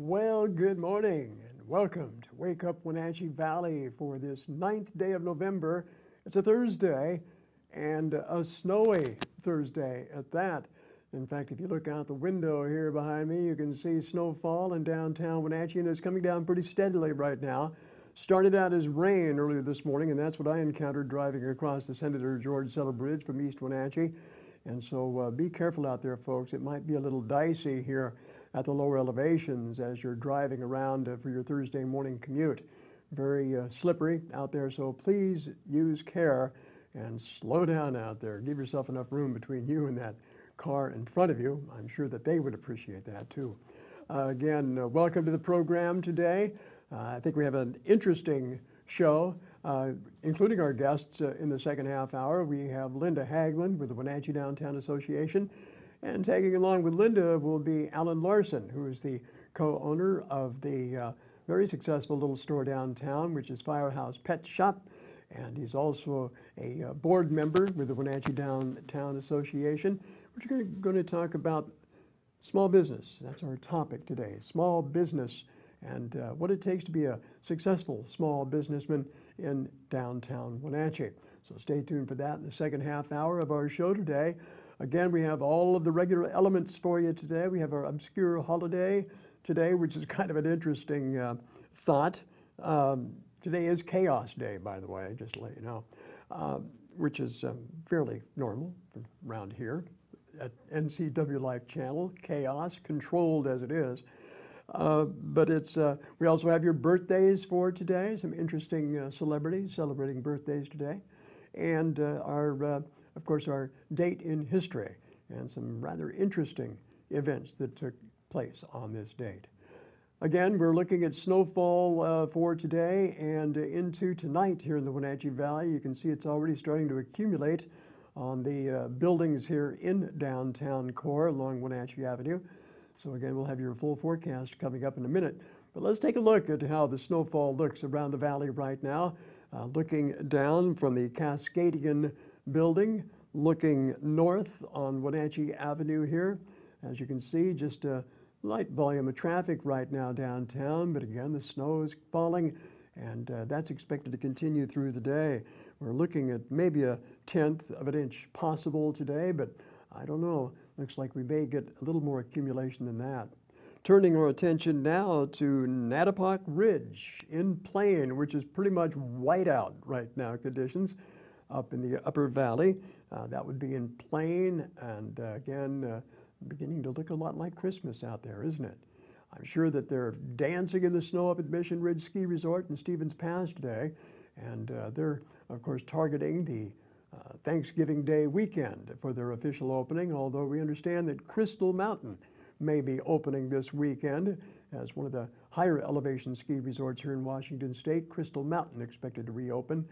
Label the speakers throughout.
Speaker 1: Well, good morning and welcome to Wake Up Wenatchee Valley for this 9th day of November. It's a Thursday and a snowy Thursday at that. In fact, if you look out the window here behind me, you can see snowfall in downtown Wenatchee, and it's coming down pretty steadily right now. Started out as rain earlier this morning, and that's what I encountered driving across the Senator George Settle Bridge from East Wenatchee. And so be careful out there, folks. It might be a little dicey here at the lower elevations as you're driving around for your Thursday morning commute. Very slippery out there, so please use care and slow down out there. Give yourself enough room between you and that car in front of you. I'm sure that they would appreciate that too. Again, welcome to the program today. I think we have an interesting show, including our guests in the second half hour. We have Linda Haglund with the Wenatchee Downtown Association. And tagging along with Linda will be Alan Larson, who is the co-owner of the very successful little store downtown, which is Firehouse Pet Shop. And he's also a board member with the Wenatchee Downtown Association. We're going to talk about small business. That's our topic today, small business and what it takes to be a successful small businessman in downtown Wenatchee. So stay tuned for that in the second half hour of our show today. Again, we have all of the regular elements for you today. We have our obscure holiday today, which is kind of an interesting thought. Today is Chaos Day, by the way, just to let you know, which is fairly normal around here at NCW Life Channel. Chaos, controlled as it is. But it's we also have your birthdays for today, some interesting celebrities celebrating birthdays today, and of course, our date in history and some rather interesting events that took place on this date. Again, we're looking at snowfall for today and into tonight here in the Wenatchee Valley. You can see it's already starting to accumulate on the buildings here in downtown core along Wenatchee Avenue. So again, we'll have your full forecast coming up in a minute. But let's take a look at how the snowfall looks around the valley right now. Looking down from the Cascadian building, looking north on Wenatchee Avenue here. As you can see, just a light volume of traffic right now downtown, but again, the snow is falling, and that's expected to continue through the day. We're looking at maybe a 1/10 of an inch possible today, but I don't know. Looks like we may get a little more accumulation than that. Turning our attention now to Nattipock Ridge in Plain, which is pretty much white out right now conditions up in the upper valley. That would be in Plain, and again, beginning to look a lot like Christmas out there, isn't it? I'm sure that they're dancing in the snow up at Mission Ridge Ski Resort in Stevens Pass today, and they're, of course, targeting the Thanksgiving Day weekend for their official opening, although we understand that Crystal Mountain may be opening this weekend as one of the higher elevation ski resorts here in Washington State. Crystal Mountain expected to reopen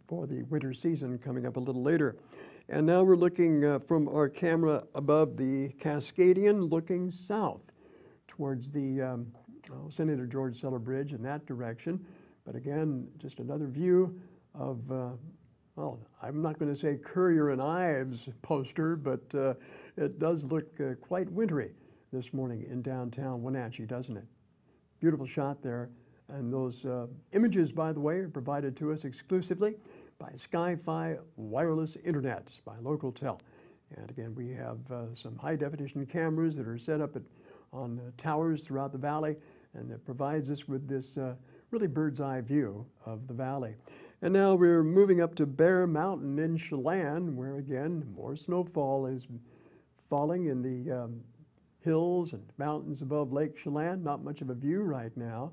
Speaker 1: for the winter season coming up a little later. And now we're looking from our camera above the Cascadian, looking south towards the Senator George Settle Bridge in that direction. But again, just another view of well, I'm not going to say Currier and Ives poster, but it does look quite wintry this morning in downtown Wenatchee, doesn't it? Beautiful shot there. And those images, by the way, are provided to us exclusively by Sky-Fi Wireless Internet by Localtel. And again, we have some high-definition cameras that are set up on towers throughout the valley, and that provides us with this really bird's-eye view of the valley. And now we're moving up to Bear Mountain in Chelan, where again, more snowfall is falling in the hills and mountains above Lake Chelan. Not much of a view right now,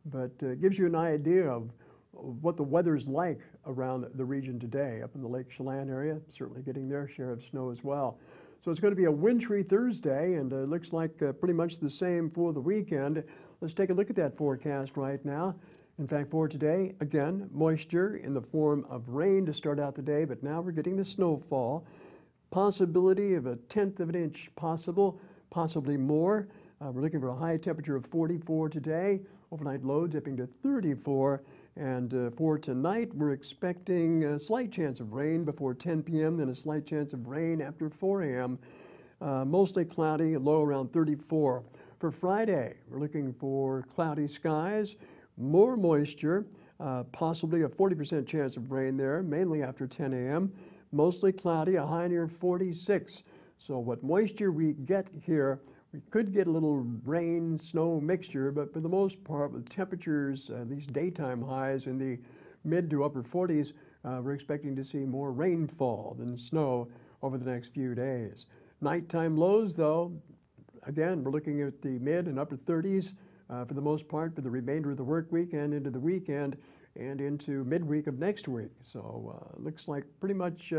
Speaker 1: but gives you an idea of what the weather's like around the region today. Up in the Lake Chelan area, certainly getting their share of snow as well. So it's going to be a wintry Thursday, and it looks like pretty much the same for the weekend. Let's take a look at that forecast right now. In fact, for today, again, moisture in the form of rain to start out the day, but now we're getting the snowfall. Possibility of a 1/10 of an inch possible, possibly more. We're looking for a high temperature of 44 today, overnight low dipping to 34. And for tonight, we're expecting a slight chance of rain before 10 p.m., then a slight chance of rain after 4 a.m. Mostly cloudy, low around 34. For Friday, we're looking for cloudy skies, more moisture, possibly a 40% chance of rain there, mainly after 10 a.m. Mostly cloudy, a high near 46. So what moisture we get here, we could get a little rain, snow mixture, but for the most part, with temperatures, at least daytime highs in the mid to upper 40s, we're expecting to see more rainfall than snow over the next few days. Nighttime lows, though, again, we're looking at the mid and upper 30s for the most part for the remainder of the work week and into the weekend and into midweek of next week. So looks like pretty much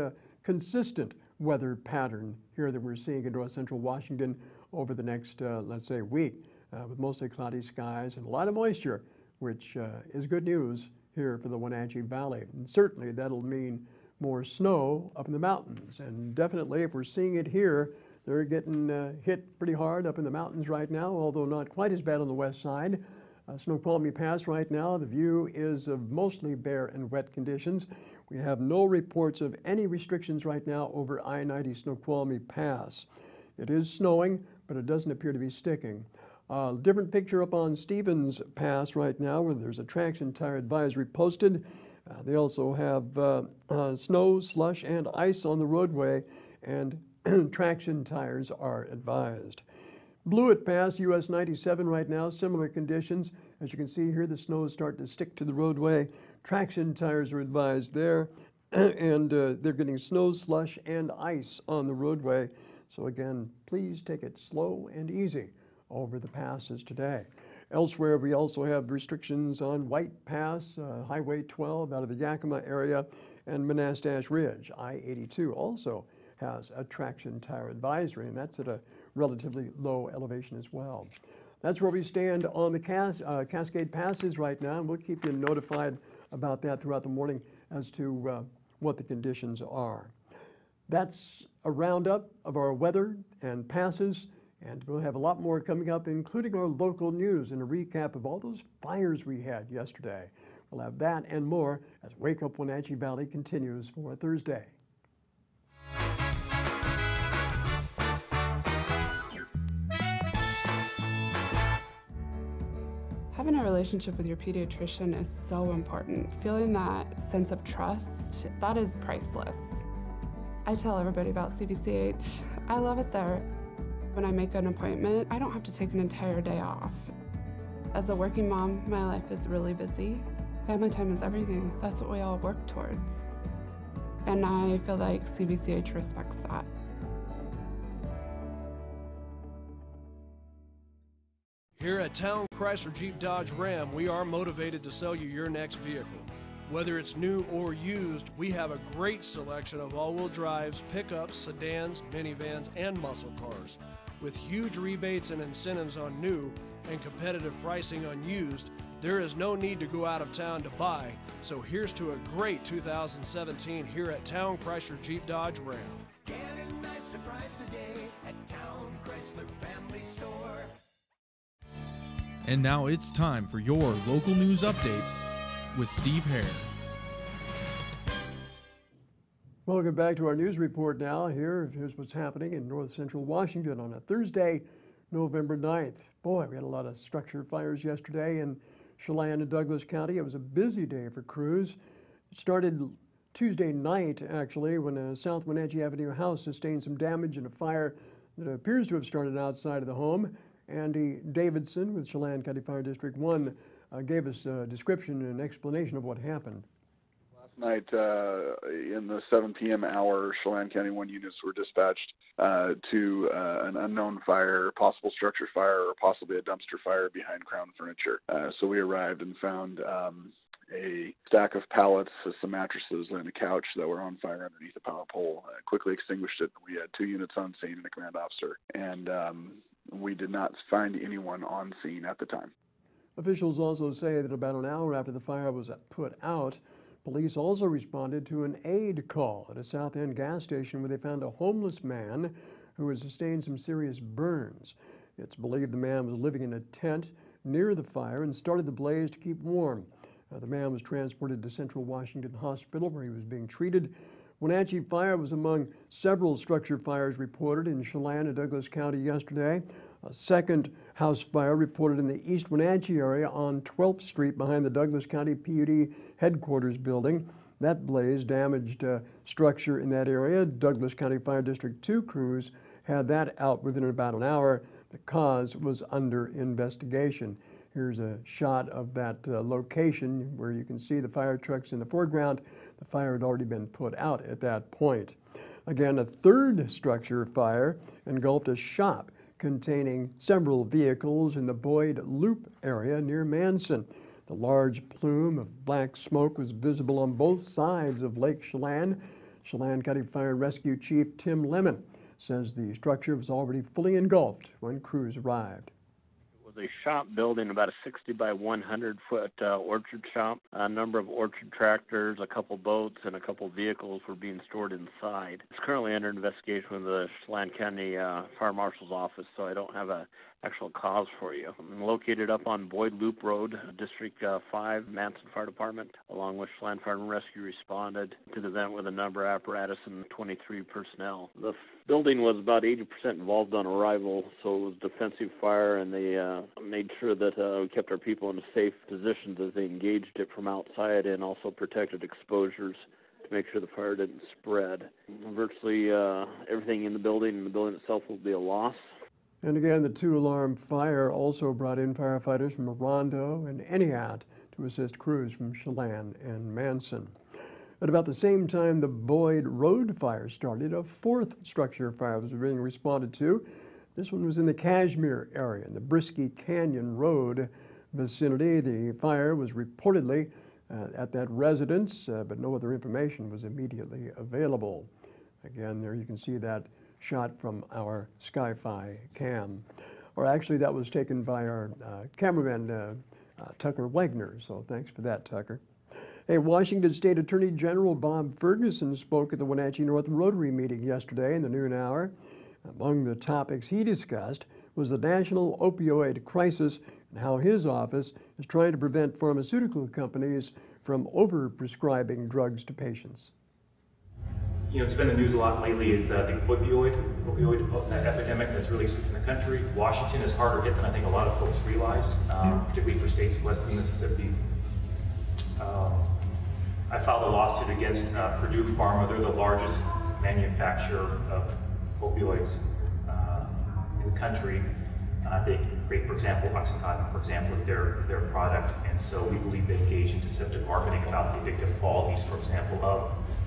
Speaker 1: consistent weather pattern here that we're seeing in north central Washington over the next, let's say, week, with mostly cloudy skies and a lot of moisture, which is good news here for the Wenatchee Valley. And certainly that'll mean more snow up in the mountains. And definitely if we're seeing it here, they're getting hit pretty hard up in the mountains right now, although not quite as bad on the west side. Snoqualmie Pass right now, the view is of mostly bare and wet conditions. We have no reports of any restrictions right now over I-90 Snoqualmie Pass. It is snowing, but it doesn't appear to be sticking. Different picture up on Stevens Pass right now where there's a traction tire advisory posted. They also have snow, slush, and ice on the roadway, and traction tires are advised. Blewett Pass, US 97 right now, similar conditions. As you can see here, the snow is starting to stick to the roadway. Traction tires are advised there, and they're getting snow, slush, and ice on the roadway. So again, please take it slow and easy over the passes today. Elsewhere, we also have restrictions on White Pass, Highway 12 out of the Yakima area, and Monastash Ridge. I-82 also has a traction tire advisory, and that's at a relatively low elevation as well. That's where we stand on the Cascade Passes right now, and we'll keep you notified about that throughout the morning as to what the conditions are. That's a roundup of our weather and passes, and we'll have a lot more coming up, including our local news and a recap of all those fires we had yesterday. We'll have that and more as Wake Up Wenatchee Valley continues for Thursday.
Speaker 2: Having a relationship with your pediatrician is so important. Feeling that sense of trust, that is priceless. I tell everybody about CVCH. I love it there. When I make an appointment, I don't have to take an entire day off. As a working mom, my life is really busy. Family time is everything. That's what we all work towards. And I feel like CVCH respects that.
Speaker 3: Here at Town Chrysler Jeep Dodge Ram, we are motivated to sell you your next vehicle. Whether it's new or used, we have a great selection of all-wheel drives, pickups, sedans, minivans, and muscle cars. With huge rebates and incentives on new and competitive pricing on used, there is no need to go out of town to buy. So here's to a great 2017 here at Town Chrysler Jeep Dodge Ram.
Speaker 4: Get a nice surprise today at Town Chrysler Family Store.
Speaker 5: And now it's time for your local news update with Steve Hare.
Speaker 1: Welcome back to our news report now. Here's what's happening in north central Washington on a Thursday, November 9th. Boy, we had a lot of structure fires yesterday in Chelan and Douglas County. It was a busy day for crews. It started Tuesday night, actually, when a South Wenatchee Avenue house sustained some damage in a fire that appears to have started outside of the home. Andy Davidson with Chelan County Fire District 1 gave us a description and an explanation of what happened.
Speaker 6: Last night, in the 7 p.m. hour, Chelan County 1 units were dispatched to an unknown fire, possible structure fire, or possibly a dumpster fire behind Crown Furniture. So we arrived and found a stack of pallets, some mattresses, and a couch that were on fire underneath a power pole. Quickly extinguished it. We had 2 units on scene and a command officer, and we did not find anyone on scene at the time.
Speaker 1: Officials also say that about an hour after the fire was put out, police also responded to an aid call at a South End gas station where they found a homeless man who had sustained some serious burns. It's believed the man was living in a tent near the fire and started the blaze to keep warm. The man was transported to Central Washington Hospital where he was being treated. Wenatchee fire was among several structure fires reported in Chelan and Douglas County yesterday. A second house fire reported in the East Wenatchee area on 12th Street behind the Douglas County PUD headquarters building. That blaze damaged structure in that area. Douglas County Fire District 2 crews had that out within about an hour. The cause was under investigation. Here's a shot of that location where you can see the fire trucks in the foreground. The fire had already been put out at that point. Again, a third structure fire engulfed a shop containing several vehicles in the Boyd Loop area near Manson. The large plume of black smoke was visible on both sides of Lake Chelan. Chelan County Fire and Rescue Chief Tim Lemon says the structure was already fully engulfed when crews arrived.
Speaker 7: A shop building, about a 60 by 100 foot orchard shop. A number of orchard tractors, a couple boats, and a couple vehicles were being stored inside. It's currently under investigation with the Chelan County Fire Marshal's office, so I don't have a actual cause for you. I'm located up on Boyd Loop Road, District 5, Manson Fire Department, along with Chelan Fire and Rescue responded to the event with a number of apparatus and 23 personnel. The building was about 80% involved on arrival, so it was defensive fire, and they made sure that we kept our people in a safe position as they engaged it from outside and also protected exposures to make sure the fire didn't spread. Virtually everything in the building itself will be a loss.
Speaker 1: And again, the two-alarm fire also brought in firefighters from Rondo and Eniat to assist crews from Chelan and Manson. At about the same time the Boyd Road fire started, a fourth structure fire was being responded to. This one was in the Cashmere area, in the Brisky Canyon Road vicinity. The fire was reportedly at that residence, but no other information was immediately available. Again, there you can see that shot from our Sky-Fi cam. Or actually, that was taken by our cameraman, Tucker Wagner, so thanks for that, Tucker. Hey, Washington State Attorney General Bob Ferguson spoke at the Wenatchee North Rotary meeting yesterday in the noon hour. Among the topics he discussed was the national opioid crisis and how his office is trying to prevent pharmaceutical companies from overprescribing drugs to patients.
Speaker 8: You know, it's been in the news a lot lately is the opioid epidemic that's really sweeping the country. Washington is harder hit than I think a lot of folks realize, particularly for states west of Mississippi. I filed a lawsuit against Purdue Pharma. They're the largest manufacturer of opioids in the country. They create, for example, Oxycontin, for example, is their product, and so we believe they engage in deceptive marketing about the addictive qualities, for example,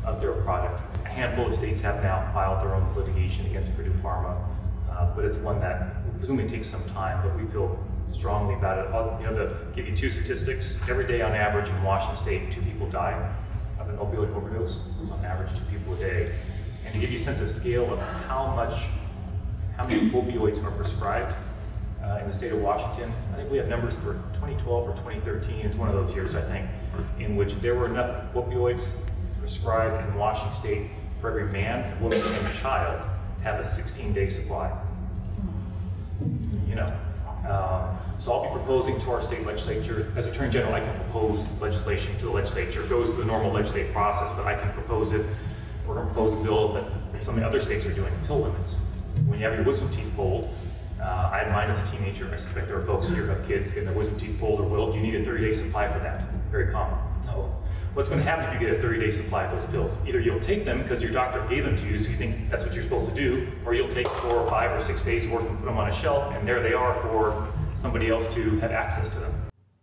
Speaker 8: of their product. A handful of states have now filed their own litigation against Purdue Pharma, but it's one that presumably takes some time, but we feel strongly about it. To give you two statistics, every day on average in Washington State, 2 people die of an opioid overdose. It's on average 2 people a day. And to give you a sense of scale of how many opioids are prescribed in the state of Washington, I think we have numbers for 2012 or 2013. It's one of those years, I think, in which there were enough opioids prescribed in Washington State for every man, woman, and child to have a 16-day supply. So I'll be proposing to our state legislature, as Attorney General, I can propose legislation to the legislature. It goes through the normal legislative process, but I can propose it. We're going to propose a bill that some of the other states are doing, pill limits. When you have your wisdom teeth pulled, I had mine as a teenager. I suspect there are folks here who have kids getting their wisdom teeth pulled, or will. You need a 30-day supply for that. Very common. No. What's going to happen if you get a 30-day supply of those pills? Either you'll take them because your doctor gave them to you, so you think that's what you're supposed to do, or you'll take 4 or 5 or 6 days worth and put them on a shelf, and there they are for somebody else to have access to them.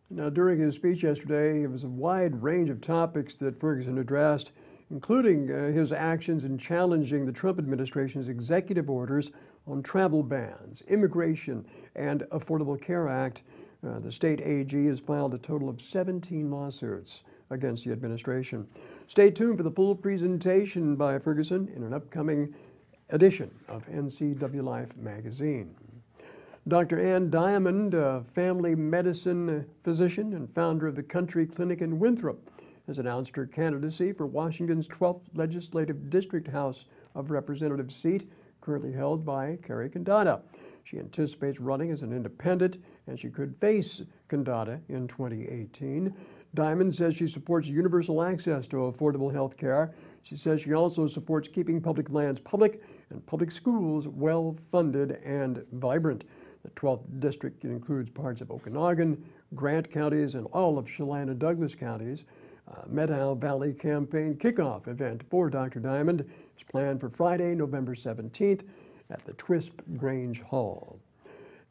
Speaker 1: Now, during his speech yesterday, it was a wide range of topics that Ferguson addressed, including his actions in challenging the Trump administration's executive orders on travel bans, immigration, and Affordable Care Act. The state AG has filed a total of 17 lawsuits against the administration. Stay tuned for the full presentation by Ferguson in an upcoming edition of NCW Life magazine. Dr. Ann Diamond, a family medicine physician and founder of the Country Clinic in Winthrop, has announced her candidacy for Washington's 12th Legislative District House of Representatives seat, currently held by Carrie Condata. She anticipates running as an independent, and she could face Condata in 2018. Diamond says she supports universal access to affordable health care. She says she also supports keeping public lands public and public schools well-funded and vibrant. The 12th district includes parts of Okanagan, Grant counties, and all of Chelan and Douglas counties. Meadow Valley campaign kickoff event for Dr. Diamond is planned for Friday, November 17th at the Twisp Grange Hall.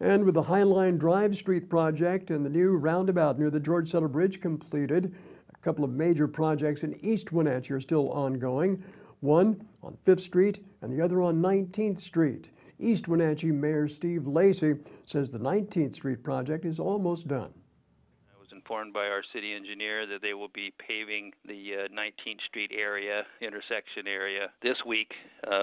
Speaker 1: And with the Highline Drive Street project and the new roundabout near the George Settle Bridge completed, a couple of major projects in East Wenatchee are still ongoing, one on 5th Street and the other on 19th Street. East Wenatchee Mayor Steve Lacy says the 19th Street project is almost done.
Speaker 9: Informed by our city engineer that they will be paving the 19th Street area, intersection area, this week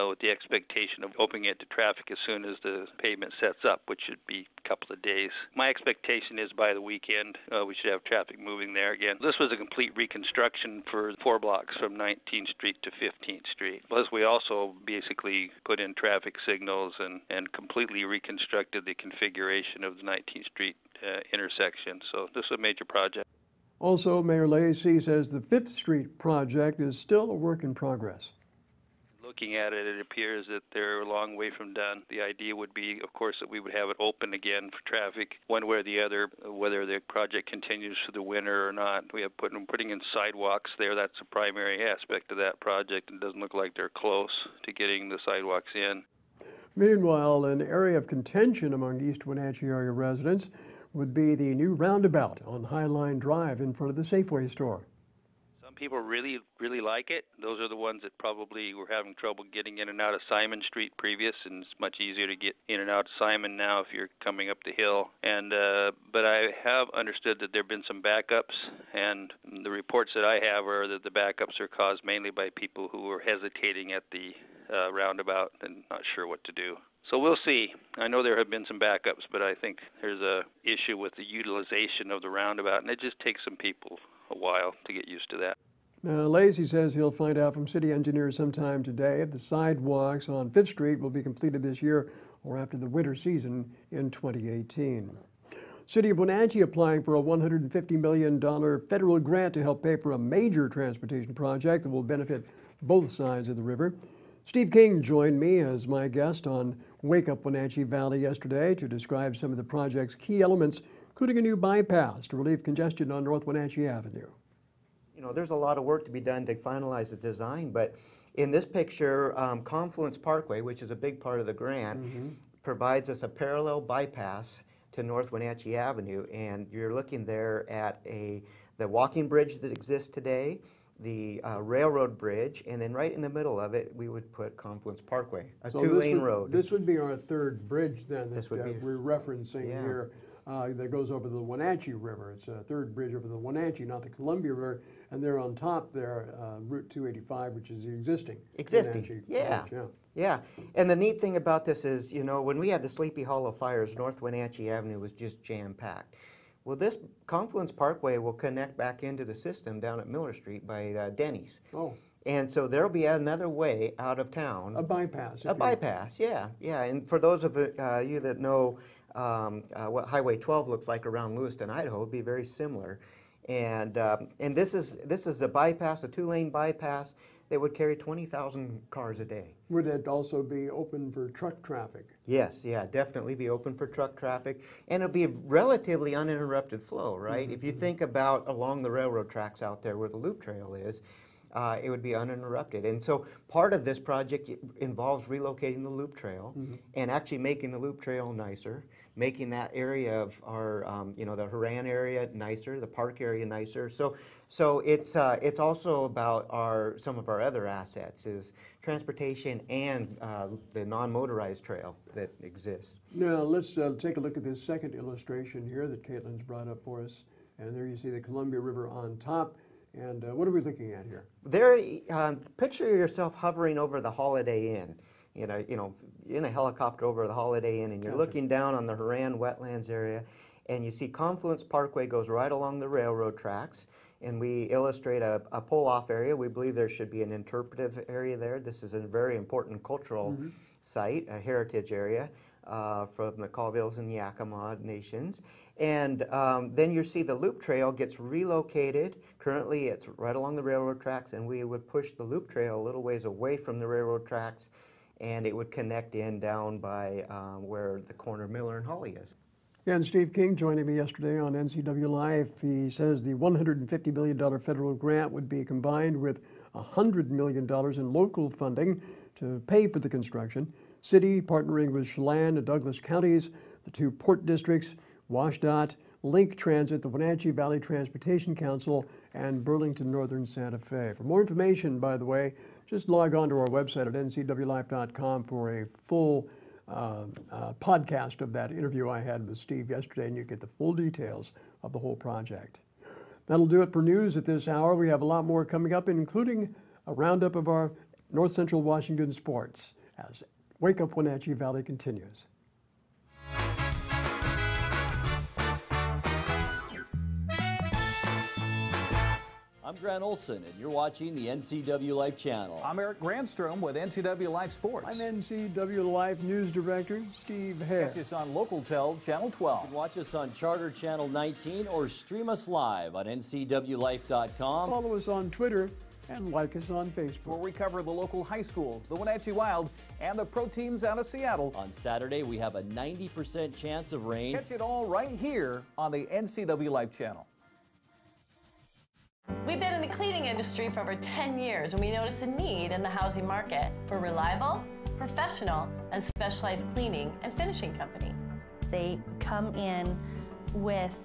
Speaker 9: with the expectation of opening it to traffic as soon as the pavement sets up, which should be a couple of days. My expectation is by the weekend we should have traffic moving there again. This was a complete reconstruction for 4 blocks from 19th Street to 15th Street. Plus we also basically put in traffic signals and completely reconstructed the configuration of the 19th Street intersection. So this is a major project.
Speaker 1: Also, Mayor Lacy says the 5th Street project is still a work in progress.
Speaker 9: Looking at it, it appears that they're a long way from done. The idea would be, of course, that we would have it open again for traffic one way or the other, whether the project continues through the winter or not. We have putting in sidewalks there. That's a primary aspect of that project. It doesn't look like they're close to getting the sidewalks in.
Speaker 1: Meanwhile, an area of contention among East Wenatchee area residents would be the new roundabout on Highline Drive in front of the Safeway store.
Speaker 9: Some people really like it. Those are the ones that probably were having trouble getting in and out of Simon Street previous, and it's much easier to get in and out of Simon now if you're coming up the hill. And but I have understood that there have been some backups, and the reports that I have are that the backups are caused mainly by people who are hesitating at the roundabout and not sure what to do. So we'll see. I know there have been some backups, but I think there's a issue with the utilization of the roundabout, and it just takes some people a while to get used to that.
Speaker 1: Now, Lacy says he'll find out from city engineers sometime today if the sidewalks on 5th Street will be completed this year or after the winter season in 2018. City of Wenatchee applying for a $150 million federal grant to help pay for a major transportation project that will benefit both sides of the river. Steve King joined me as my guest on Wake Up Wenatchee Valley yesterday to describe some of the project's key elements, including a new bypass to relieve congestion on North Wenatchee Avenue.
Speaker 10: You know, there's a lot of work to be done to finalize the design, but in this picture, Confluence Parkway, which is a big part of the grant, provides us a parallel bypass to North Wenatchee Avenue, and you're looking there at the walking bridge that exists today, the railroad bridge, and then right in the middle of it, we would put Confluence Parkway, a two-lane road.
Speaker 1: This would be our third bridge then that we're referencing here that goes over the Wenatchee River. It's a third bridge over the Wenatchee, not the Columbia River, and they're on top there, Route 285, which is the existing.
Speaker 10: Bridge, yeah. And the neat thing about this is, you know, when we had the Sleepy Hollow fires, North Wenatchee Avenue was just jam-packed. Well, this Confluence Parkway will connect back into the system down at Miller Street by Denny's.
Speaker 1: Oh.
Speaker 10: And so there'll be another way out of town.
Speaker 1: A bypass.
Speaker 10: A bypass, yeah. And for those of you that know what Highway 12 looks like around Lewiston, Idaho, it'd be very similar. And this is a bypass, a 2-lane bypass that would carry 20,000 cars a day.
Speaker 1: Would it also be open for truck traffic?
Speaker 10: Yes, yeah, definitely be open for truck traffic, and it'll be a relatively uninterrupted flow, right? If you think about along the railroad tracks out there where the loop trail is, it would be uninterrupted. And so part of this project involves relocating the loop trail and actually making the loop trail nicer, making that area of our, you know, the Haran area nicer, the park area nicer. So it's also about some of our other assets, is transportation and the non-motorized trail that exists.
Speaker 1: Now let's take a look at this second illustration here that Caitlin's brought up for us. And there you see the Columbia River on top. And what are we looking at here?
Speaker 10: There, picture yourself hovering over the Holiday Inn, you know, in a helicopter over the Holiday Inn, and you're looking down on the Haran wetlands area, and you see Confluence Parkway goes right along the railroad tracks, and we illustrate a pull-off area. We believe there should be an interpretive area there. This is a very important cultural site, a heritage area. from the Colvilles and Yakima nations. And then you see the loop trail gets relocated. Currently it's right along the railroad tracks, and we would push the loop trail a little ways away from the railroad tracks, and it would connect in down by where the corner of Miller and Holly is.
Speaker 1: Yeah, and Steve King joining me yesterday on NCW Live. He says the $150 million federal grant would be combined with $100 million in local funding to pay for the construction. City partnering with Chelan and Douglas counties, the two port districts, WashDOT, Link Transit, the Wenatchee Valley Transportation Council, and Burlington Northern Santa Fe. For more information, by the way, just log on to our website at ncwlife.com for a full podcast of that interview I had with Steve yesterday, and you get the full details of the whole project. That'll do it for news at this hour. We have a lot more coming up, including a roundup of our North Central Washington sports as Wake Up Wenatchee Valley continues.
Speaker 11: I'm Grant Olson, and you're watching the NCW Life channel.
Speaker 12: I'm Eric Grandstrom with NCW Life Sports.
Speaker 1: I'm NCW Life News Director Steve Hare.
Speaker 12: Catch us on Local Tel Channel 12.
Speaker 11: You can watch us on Charter Channel 19 or stream us live on ncwlife.com.
Speaker 1: Follow us on Twitter and like us on Facebook.
Speaker 12: Where we cover the local high schools, the Wenatchee Wild, and the pro teams out of Seattle.
Speaker 11: On Saturday, we have a 90% chance of rain.
Speaker 12: Catch it all right here on the NCW Life channel.
Speaker 13: We've been in the cleaning industry for over 10 years, and we notice a need in the housing market for reliable, professional, and specialized cleaning and finishing company.
Speaker 14: They come in with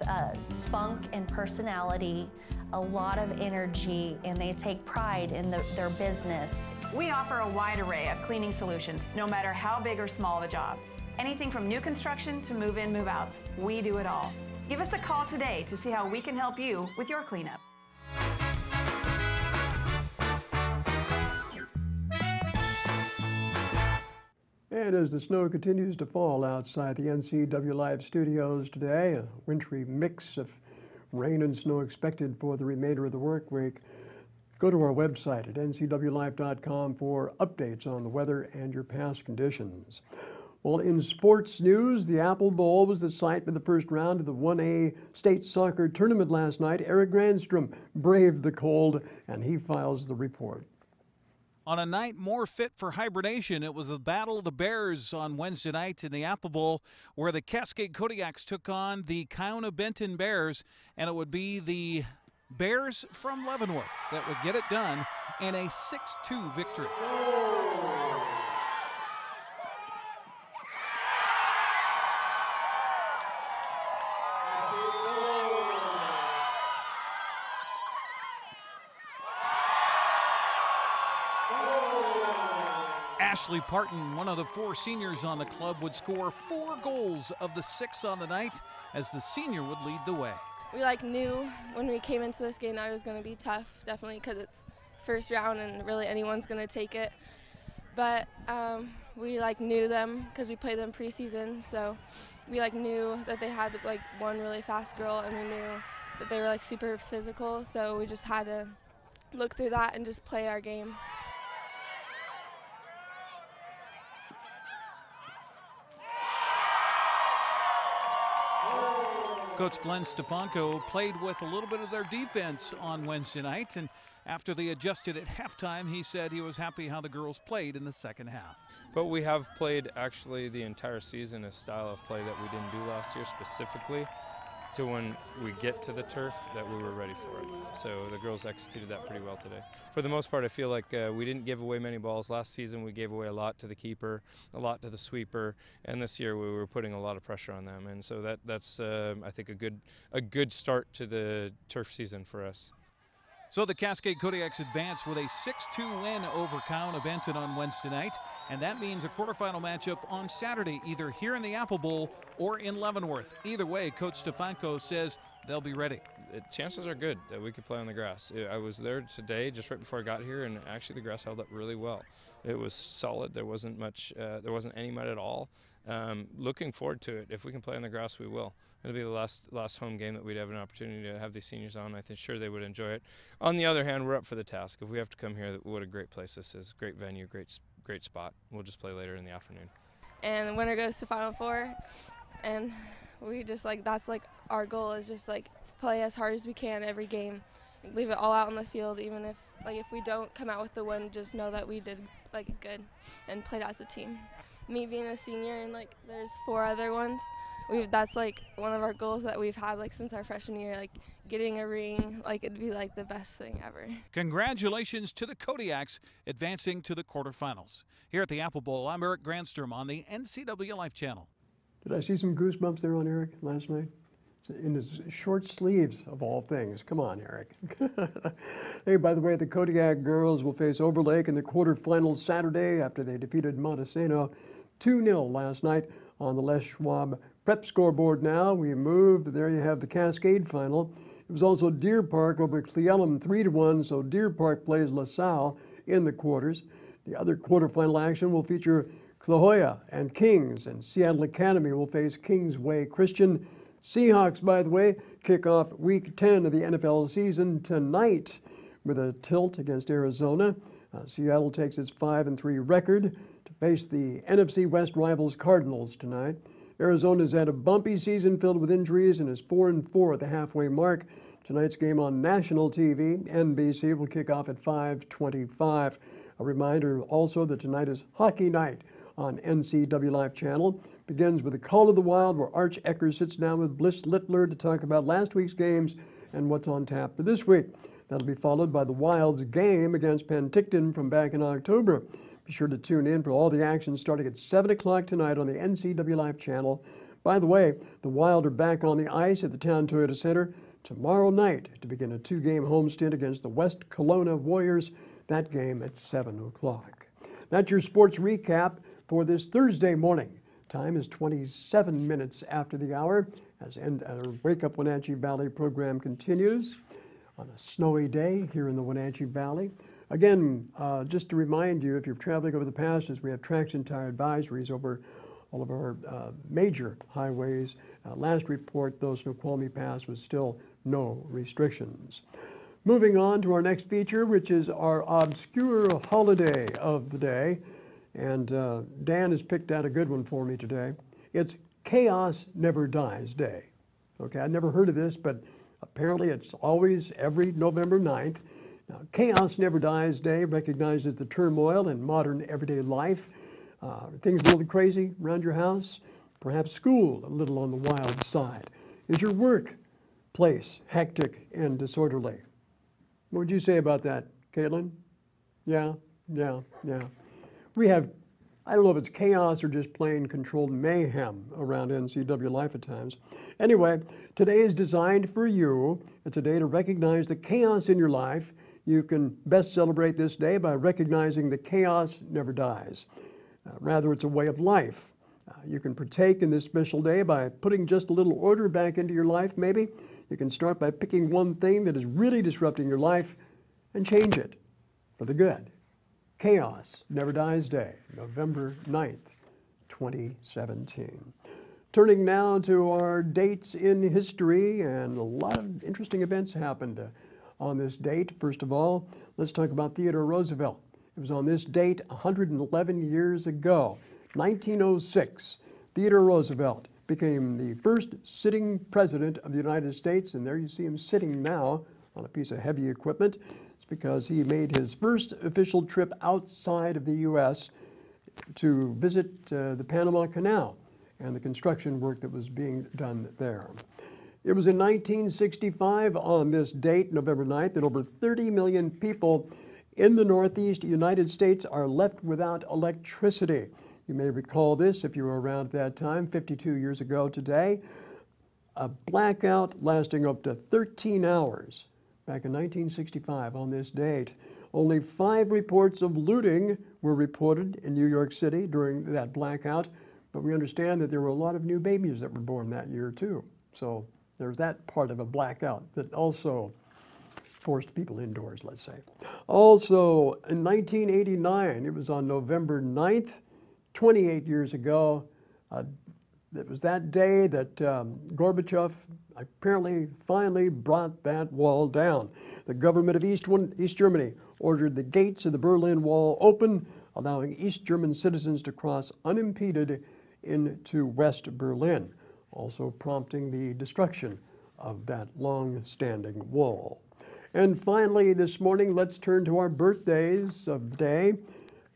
Speaker 14: spunk and personality, a lot of energy, and they take pride in their business.
Speaker 15: We offer a wide array of cleaning solutions, no matter how big or small the job. Anything from new construction to move-in, move-outs, we do it all. Give us a call today to see how we can help you with your cleanup.
Speaker 1: And as the snow continues to fall outside the NCW Live studios today, a wintry mix of rain and snow expected for the remainder of the work week, go to our website at ncwlife.com for updates on the weather and your past conditions. Well, in sports news, the Apple Bowl was the site for the first round of the 1A state soccer tournament last night. Eric Grandstrom braved the cold, and he files the report.
Speaker 16: On a night more fit for hibernation, it was the Battle of the Bears on Wednesday night in the Apple Bowl, where the Cascade Kodiaks took on the Kiona-Benton Bears, and it would be the Bears from Leavenworth that would get it done in a 6-2 victory. Ashley Parton, one of the 4 seniors on the club, would score 4 goals of the 6 on the night as the senior would lead the way.
Speaker 17: We knew when we came into this game that it was going to be tough, definitely because it's first round and really anyone's going to take it. But we knew them because we played them preseason, so we knew that they had one really fast girl, and we knew that they were super physical, so we just had to look through that and just play our game.
Speaker 16: Coach Glenn Stefanko played with a little bit of their defense on Wednesday night, and after they adjusted at halftime, he said he was happy how the girls played in the second half.
Speaker 18: But we have played actually the entire season a style of play that we didn't do last year specifically, to when we get to the turf that we were ready for it. So the girls executed that pretty well today. For the most part, I feel like we didn't give away many balls. Last season we gave away a lot to the keeper, a lot to the sweeper, and this year we were putting a lot of pressure on them. And so that's I think a good start to the turf season for us.
Speaker 16: So the Cascade Kodiaks advance with a 6-2 win over Kiona-Benton on Wednesday night, and that means a quarterfinal matchup on Saturday, either here in the Apple Bowl or in Leavenworth. Either way, Coach Stefanko says they'll be ready.
Speaker 18: Chances are good that we could play on the grass. I was there today just right before I got here, and actually the grass held up really well. It was solid. There wasn't any mud at all. Looking forward to it. If we can play on the grass, we will. It'll be the last home game that we'd have an opportunity to have these seniors on. I think sure they would enjoy it. On the other hand, we're up for the task. If we have to come here, what a great place this is. Great venue, great spot. We'll just play later in the afternoon.
Speaker 17: and the winner goes to Final Four. And we just like, that's like our goal, is just like play as hard as we can every game, leave it all out on the field. Even if we don't come out with the win, just know that we did like good and played as a team. Me being a senior and like there's 4 other ones, that's like one of our goals that we've had like since our freshman year, like getting a ring. Like it'd be like the best thing ever.
Speaker 16: Congratulations to the Kodiaks advancing to the quarterfinals. Here at the Apple Bowl, I'm Eric Granstrom on the NCW Life Channel.
Speaker 1: Did I see some goosebumps there on Eric last night? In his short sleeves, of all things. Come on, Eric. Hey, by the way, the Kodiak girls will face Overlake in the quarterfinals Saturday after they defeated Montesano 2-0 last night on the Les Schwab Prep scoreboard. Now we moved. There you have the Cascade final. It was also Deer Park over Cleellum 3-1, so Deer Park plays LaSalle in the quarters. The other quarterfinal action will feature La Jolla and Kings, and Seattle Academy will face Kingsway Christian. Seahawks, by the way, kick off Week 10 of the NFL season tonight with a tilt against Arizona. Seattle takes its 5-3 record to face the NFC West rivals Cardinals tonight. Arizona's had a bumpy season filled with injuries and is 4-4 at the halfway mark. Tonight's game on national TV, NBC, will kick off at 5:25. A reminder also that tonight is hockey night on NCW Life Channel. Begins with the Call of the Wild, where Arch Ecker sits down with Bliss Littler to talk about last week's games and what's on tap for this week. That'll be followed by the Wild's game against Penticton from back in October. Be sure to tune in for all the action starting at 7 o'clock tonight on the NCW Life Channel. By the way, the Wild are back on the ice at the Town Toyota Center tomorrow night to begin a 2-game homestand against the West Kelowna Warriors. That game at 7 o'clock. That's your sports recap for this Thursday morning. Time is 27 minutes after the hour as our Wake Up Wenatchee Valley program continues on a snowy day here in the Wenatchee Valley. Again, just to remind you, if you're traveling over the passes, we have traction tire advisories over all of our major highways. Last report, though, Snoqualmie Pass was still no restrictions. Moving on to our next feature, which is our obscure holiday of the day. And Dan has picked out a good one for me today. It's Chaos Never Dies Day. Okay, I'd never heard of this, but apparently it's always every November 9th. Now, Chaos Never Dies Day recognizes the turmoil in modern everyday life. Things a little crazy around your house, perhaps school a little on the wild side. Is your workplace hectic and disorderly? What would you say about that, Caitlin? Yeah. We have, I don't know if it's chaos or just plain controlled mayhem around NCW Life at times. Anyway, today is designed for you. It's a day to recognize the chaos in your life. You can best celebrate this day by recognizing that chaos never dies. Rather, it's a way of life. You can partake in this special day by putting just a little order back into your life, maybe. You can start by picking one thing that is really disrupting your life and change it for the good. Chaos Never Dies Day, November 9th, 2017. Turning now to our dates in history, and a lot of interesting events happened on this date. First of all, let's talk about Theodore Roosevelt. It was on this date 111 years ago, 1906. Theodore Roosevelt became the first sitting president of the United States, and there you see him sitting now on a piece of heavy equipment. It's because he made his first official trip outside of the U.S. to visit the Panama Canal and the construction work that was being done there. It was in 1965 on this date, November 9th, that over 30 million people in the Northeast United States are left without electricity. You may recall this if you were around at that time, 52 years ago today. A blackout lasting up to 13 hours back in 1965 on this date. Only 5 reports of looting were reported in New York City during that blackout, but we understand that there were a lot of new babies that were born that year too. So there's that part of a blackout that also forced people indoors, let's say. Also, in 1989, it was on November 9th, 28 years ago, it was that day that Gorbachev apparently finally brought that wall down. The government of East Germany ordered the gates of the Berlin Wall open allowing East German citizens to cross unimpeded into West Berlin, also prompting the destruction of that long-standing wall. And finally, this morning, let's turn to our birthdays of the day.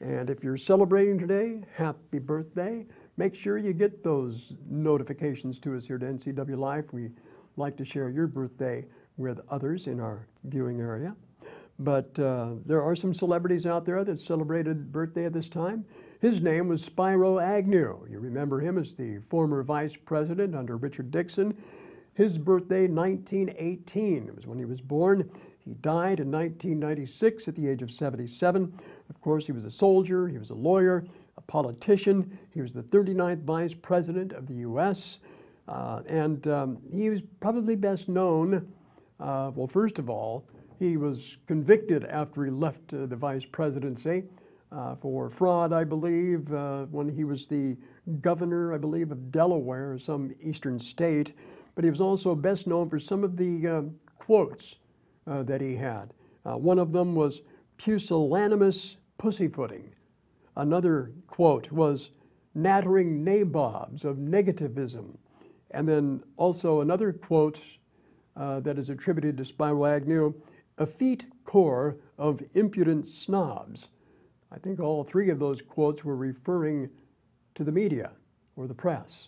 Speaker 1: And if you're celebrating today, happy birthday. Make sure you get those notifications to us here at NCW Life. We like to share your birthday with others in our viewing area. But there are some celebrities out there that celebrated birthday at this time. His name was Spiro Agnew. You remember him as the former vice president under Richard Nixon. His birthday, 1918, was when he was born. He died in 1996 at the age of 77. Of course, he was a soldier, he was a lawyer, a politician. He was the 39th vice president of the U.S. He was probably best known, well, first of all, he was convicted after he left the vice presidency for fraud, I believe, when he was the governor, I believe, of Delaware or some eastern state. But he was also best known for some of the quotes that he had. One of them was pusillanimous pussyfooting. Another quote was nattering nabobs of negativism. And then also another quote that is attributed to Spiro Agnew, effete corps of impudent snobs. I think all three of those quotes were referring to the media or the press.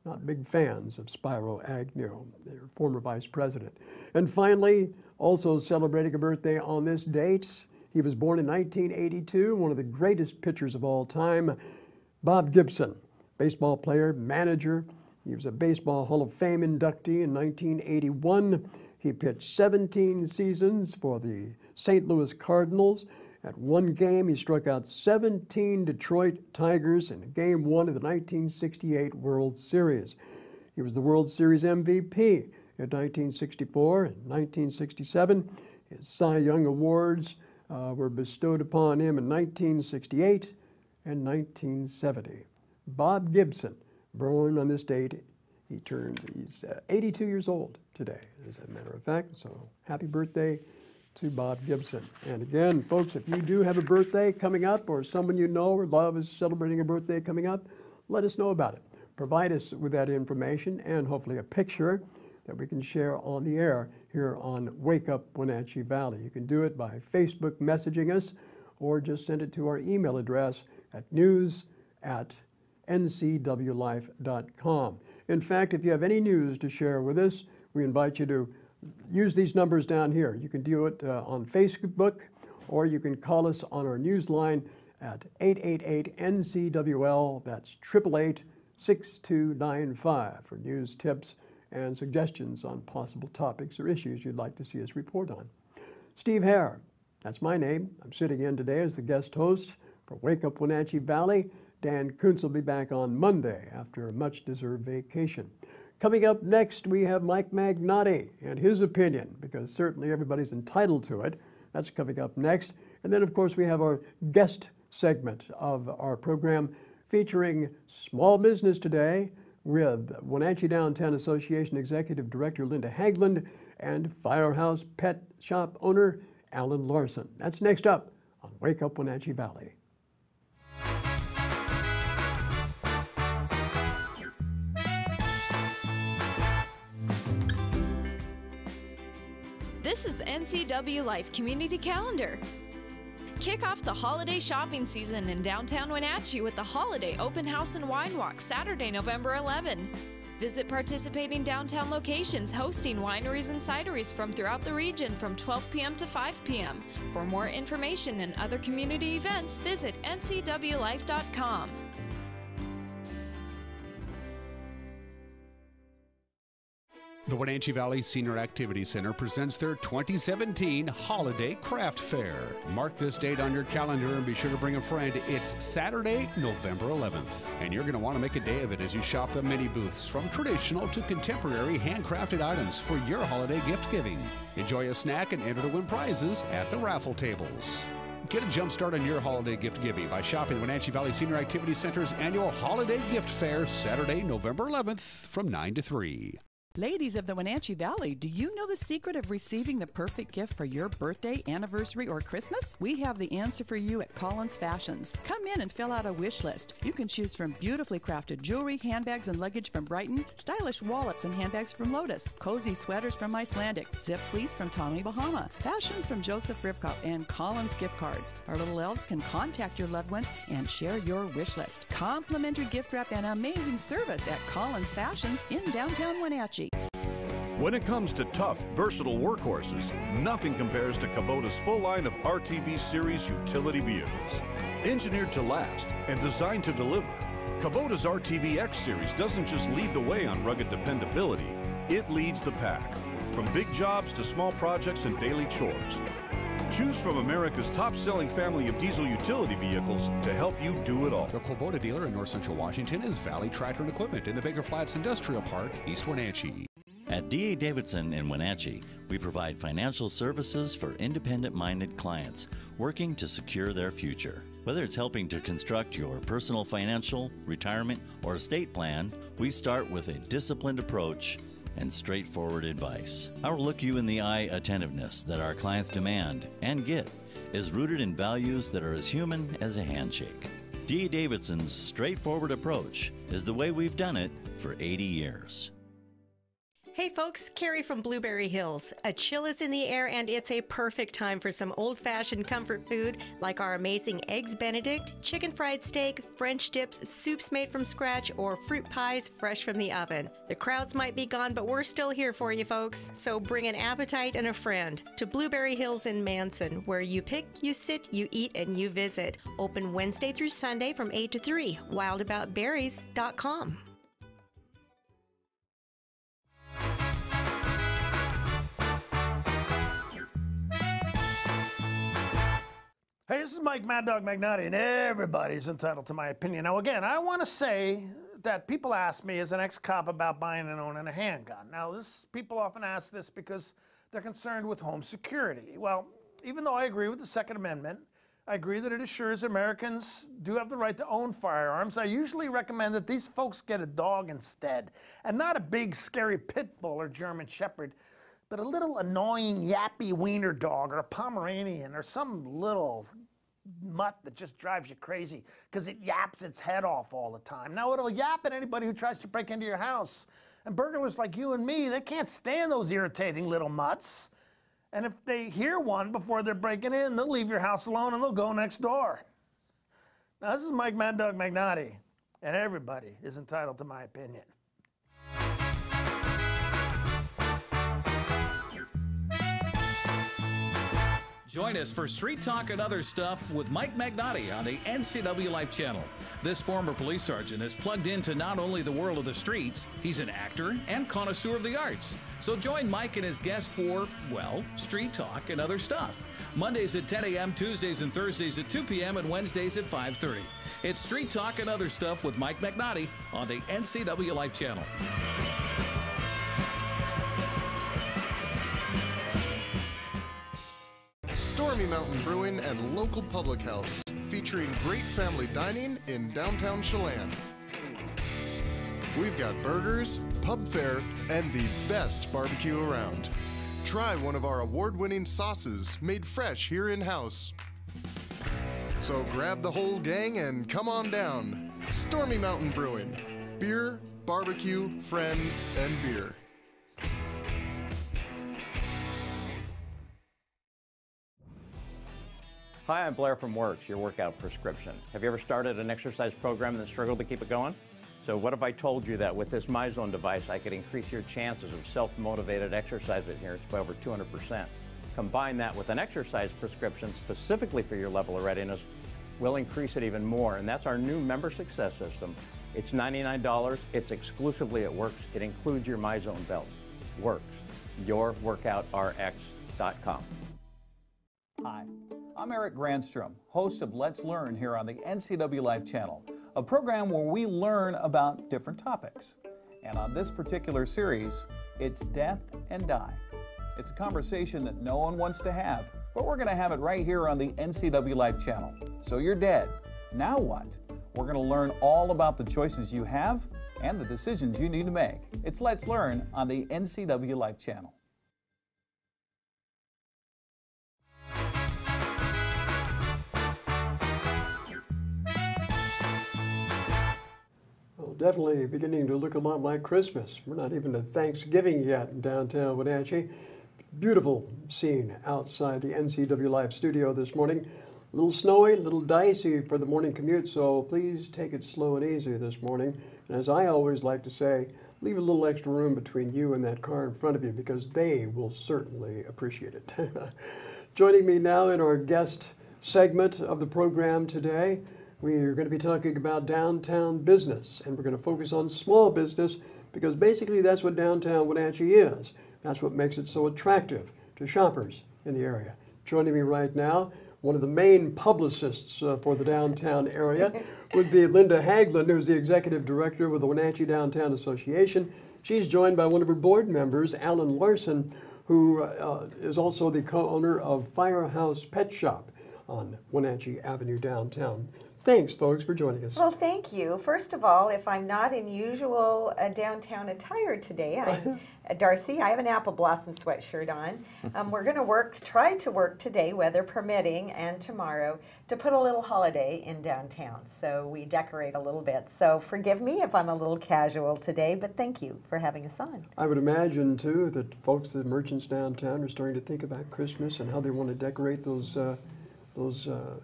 Speaker 1: Not big fans of Spiro Agnew, their former vice president. And finally, also celebrating a birthday on this date, he was born in 1982, one of the greatest pitchers of all time, Bob Gibson, baseball player, manager. He was a Baseball Hall of Fame inductee in 1981. He pitched 17 seasons for the St. Louis Cardinals. At one game, he struck out 17 Detroit Tigers in Game 1 of the 1968 World Series. He was the World Series MVP in 1964 and 1967. His Cy Young Awards were bestowed upon him in 1968 and 1970. Bob Gibson, born on this date, he's 82 years old today, as a matter of fact, so happy birthday to Bob Gibson. And again, folks, if you do have a birthday coming up or someone you know or love is celebrating a birthday coming up, let us know about it. Provide us with that information and hopefully a picture that we can share on the air here on Wake Up Wenatchee Valley. You can do it by Facebook messaging us or just send it to our email address at news@ncwlife.com. In fact, if you have any news to share with us, we invite you to use these numbers down here. You can do it on Facebook, or you can call us on our news line at 888-NCWL. That's 888-6295 for news tips and suggestions on possible topics or issues you'd like to see us report on. Steve Hare, that's my name. I'm sitting in today as the guest host for Wake Up Wenatchee Valley. Dan Kuntz will be back on Monday after a much-deserved vacation. Coming up next, we have Mike Magnotti and his opinion, because certainly everybody's entitled to it. That's coming up next. And then, of course, we have our guest segment of our program featuring small business today with Wenatchee Downtown Association Executive Director Linda Haglund and Firehouse Pet Shop owner Alan Larson. That's next up on Wake Up Wenatchee Valley.
Speaker 19: This is the NCW Life Community Calendar. Kick off the holiday shopping season in downtown Wenatchee with the Holiday Open House and Wine Walk Saturday, November 11. Visit participating downtown locations hosting wineries and cideries from throughout the region from 12 p.m. to 5 p.m. For more information and other community events, visit ncwlife.com.
Speaker 20: The Wenatchee Valley Senior Activity Center presents their 2017 Holiday Craft Fair. Mark this date on your calendar and be sure to bring a friend. It's Saturday, November 11th. And you're going to want to make a day of it as you shop the many booths from traditional to contemporary handcrafted items for your holiday gift giving. Enjoy a snack and enter to win prizes at the raffle tables. Get a jump start on your holiday gift giving by shopping Wenatchee Valley Senior Activity Center's annual Holiday Gift Fair Saturday, November 11th from 9 to 3.
Speaker 21: Ladies of the Wenatchee Valley, do you know the secret of receiving the perfect gift for your birthday, anniversary, or Christmas? We have the answer for you at Collins Fashions. Come in and fill out a wish list. You can choose from beautifully crafted jewelry, handbags, and luggage from Brighton, stylish wallets and handbags from Lotus, cozy sweaters from Icelandic, zip fleece from Tommy Bahama, fashions from Joseph Ribkoff, and Collins gift cards. Our little elves can contact your loved ones and share your wish list. Complimentary gift wrap and amazing service at Collins Fashions in downtown Wenatchee.
Speaker 22: When it comes to tough, versatile workhorses, nothing compares to Kubota's full line of RTV series utility vehicles. Engineered to last and designed to deliver, Kubota's RTV X series doesn't just lead the way on rugged dependability, it leads the pack. From big jobs to small projects and daily chores. Choose from America's top-selling family of diesel utility vehicles to help you do it all.
Speaker 20: The Kubota dealer in North Central Washington is Valley Tractor and Equipment in the Baker Flats Industrial Park, East Wenatchee.
Speaker 11: At D.A. Davidson in Wenatchee, we provide financial services for independent-minded clients working to secure their future. Whether it's helping to construct your personal financial, retirement, or estate plan, we start with a disciplined approach and straightforward advice. Our look-you-in-the-eye attentiveness that our clients demand and get is rooted in values that are as human as a handshake. D.A. Davidson's straightforward approach is the way we've done it for 80 years.
Speaker 23: Hey folks, Carrie from Blueberry Hills. A chill is in the air and it's a perfect time for some old-fashioned comfort food like our amazing Eggs Benedict, chicken fried steak, French dips, soups made from scratch, or fruit pies fresh from the oven. The crowds might be gone, but we're still here for you folks, so bring an appetite and a friend to Blueberry Hills in Manson, where you pick, you sit, you eat, and you visit. Open Wednesday through Sunday from 8 to 3. wildaboutberries.com.
Speaker 24: Hey, this is Mike Mad Dog Magnotti, and everybody's entitled to my opinion. Now, again, I want to say that people ask me as an ex-cop about buying and owning a handgun. Now, people often ask this because they're concerned with home security. Well, even though I agree with the Second Amendment, I agree that it assures Americans do have the right to own firearms. I usually recommend that these folks get a dog instead, and not a big, scary pit bull or German shepherd, but a little annoying yappy wiener dog or a Pomeranian or some little mutt that just drives you crazy because it yaps its head off all the time. Now, it'll yap at anybody who tries to break into your house. And burglars like you and me, they can't stand those irritating little mutts. And if they hear one before they're breaking in, they'll leave your house alone and they'll go next door. Now, this is Mike Mad Dog Magnotti, and everybody is entitled to my opinion.
Speaker 16: Join us for Street Talk and Other Stuff with Mike Magnotti on the NCW Life channel. This former police sergeant is plugged into not only the world of the streets, he's an actor and connoisseur of the arts. So join Mike and his guests for, well, Street Talk and Other Stuff. Mondays at 10 a.m., Tuesdays and Thursdays at 2 p.m., and Wednesdays at 5:30. It's Street Talk and Other Stuff with Mike Magnotti on the NCW Life channel.
Speaker 25: Stormy Mountain Brewing and local public house, featuring great family dining in downtown Chelan. We've got burgers, pub fare, and the best barbecue around. Try one of our award-winning sauces made fresh here in-house. So grab the whole gang and come on down. Stormy Mountain Brewing. Beer, barbecue, friends, and beer.
Speaker 26: Hi, I'm Blair from Works, your workout prescription. Have you ever started an exercise program and struggled to keep it going? So what if I told you that with this MyZone device, I could increase your chances of self-motivated exercise adherence by over 200%. Combine that with an exercise prescription specifically for your level of readiness, we'll increase it even more. And that's our new member success system. It's $99. It's exclusively at Works. It includes your MyZone belt. Works, yourworkoutrx.com.
Speaker 12: Hi, I'm Eric Grandstrom, host of Let's Learn here on the NCW Life channel, a program where we learn about different topics. And on this particular series, it's death and die. It's a conversation that no one wants to have, but we're going to have it right here on the NCW Life channel. So you're dead. Now what? We're going to learn all about the choices you have and the decisions you need to make. It's Let's Learn on the NCW Life channel.
Speaker 1: Well, definitely beginning to look a lot like Christmas. We're not even to Thanksgiving yet in downtown Wenatchee. Beautiful scene outside the NCW Live studio this morning. A little snowy, a little dicey for the morning commute, so please take it slow and easy this morning. And as I always like to say, leave a little extra room between you and that car in front of you because they will certainly appreciate it. Joining me now in our guest segment of the program today, we are going to be talking about downtown business, and we're going to focus on small business because basically that's what downtown Wenatchee is. That's what makes it so attractive to shoppers in the area. Joining me right now, one of the main publicists for the downtown area would be Linda Haglund, who's the executive director with the Wenatchee Downtown Association. She's joined by one of her board members, Alan Larson, who is also the co-owner of Firehouse Pet Shop on Wenatchee Avenue downtown. Thanks, folks, for joining us.
Speaker 2: Well, thank you. First of all, if I'm not in usual downtown attire today, I'm Darcy. I have an apple blossom sweatshirt on. We're going to try to work today, weather permitting, and tomorrow to put a little holiday in downtown. So we decorate a little bit. So forgive me if I'm a little casual today, but thank you for having us on.
Speaker 1: I would imagine, too, that folks, the merchants downtown, are starting to think about Christmas and how they want to decorate those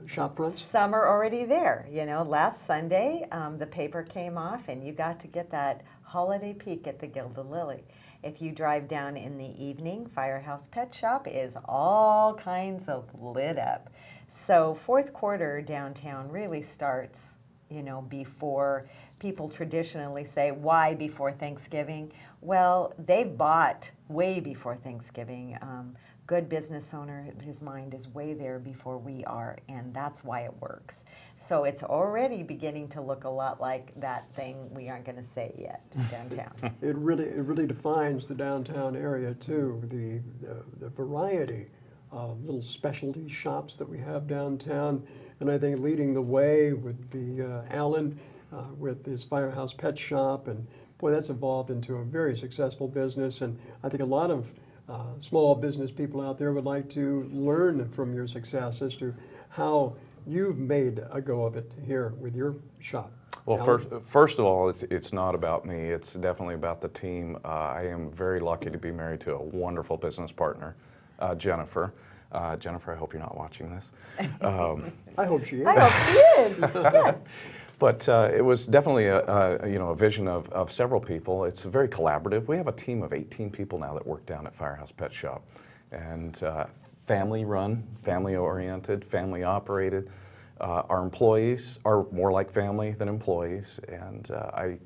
Speaker 1: shop fronts?
Speaker 2: Some are already there. You know, last Sunday, the paper came off and you got to get that holiday peek at the Gilded Lily. If you drive down in the evening, Firehouse Pet Shop is all kinds of lit up. So fourth quarter downtown really starts, you know, before people traditionally say, why before Thanksgiving? Well, they bought way before Thanksgiving. Good business owner, his mind is way there before we are, and that's why it works. So it's already beginning to look a lot like that thing we aren't going to say yet downtown.
Speaker 1: It really defines the downtown area too. The variety of little specialty shops that we have downtown, and I think leading the way would be Alan with his Firehouse Pet Shop, and boy, that's evolved into a very successful business. And I think a lot of small business people out there would like to learn from your success as to how you've made a go of it here with your shop.
Speaker 3: Well, first of all, it's not about me. It's definitely about the team. I am very lucky to be married to a wonderful business partner, Jennifer. Jennifer, I hope you're not watching this.
Speaker 1: I hope she is.
Speaker 2: I hope she is. Yes.
Speaker 3: But it was definitely a vision of several people. It's very collaborative. We have a team of 18 people now that work down at Firehouse Pet Shop, and family run, family oriented, family operated. Our employees are more like family than employees, and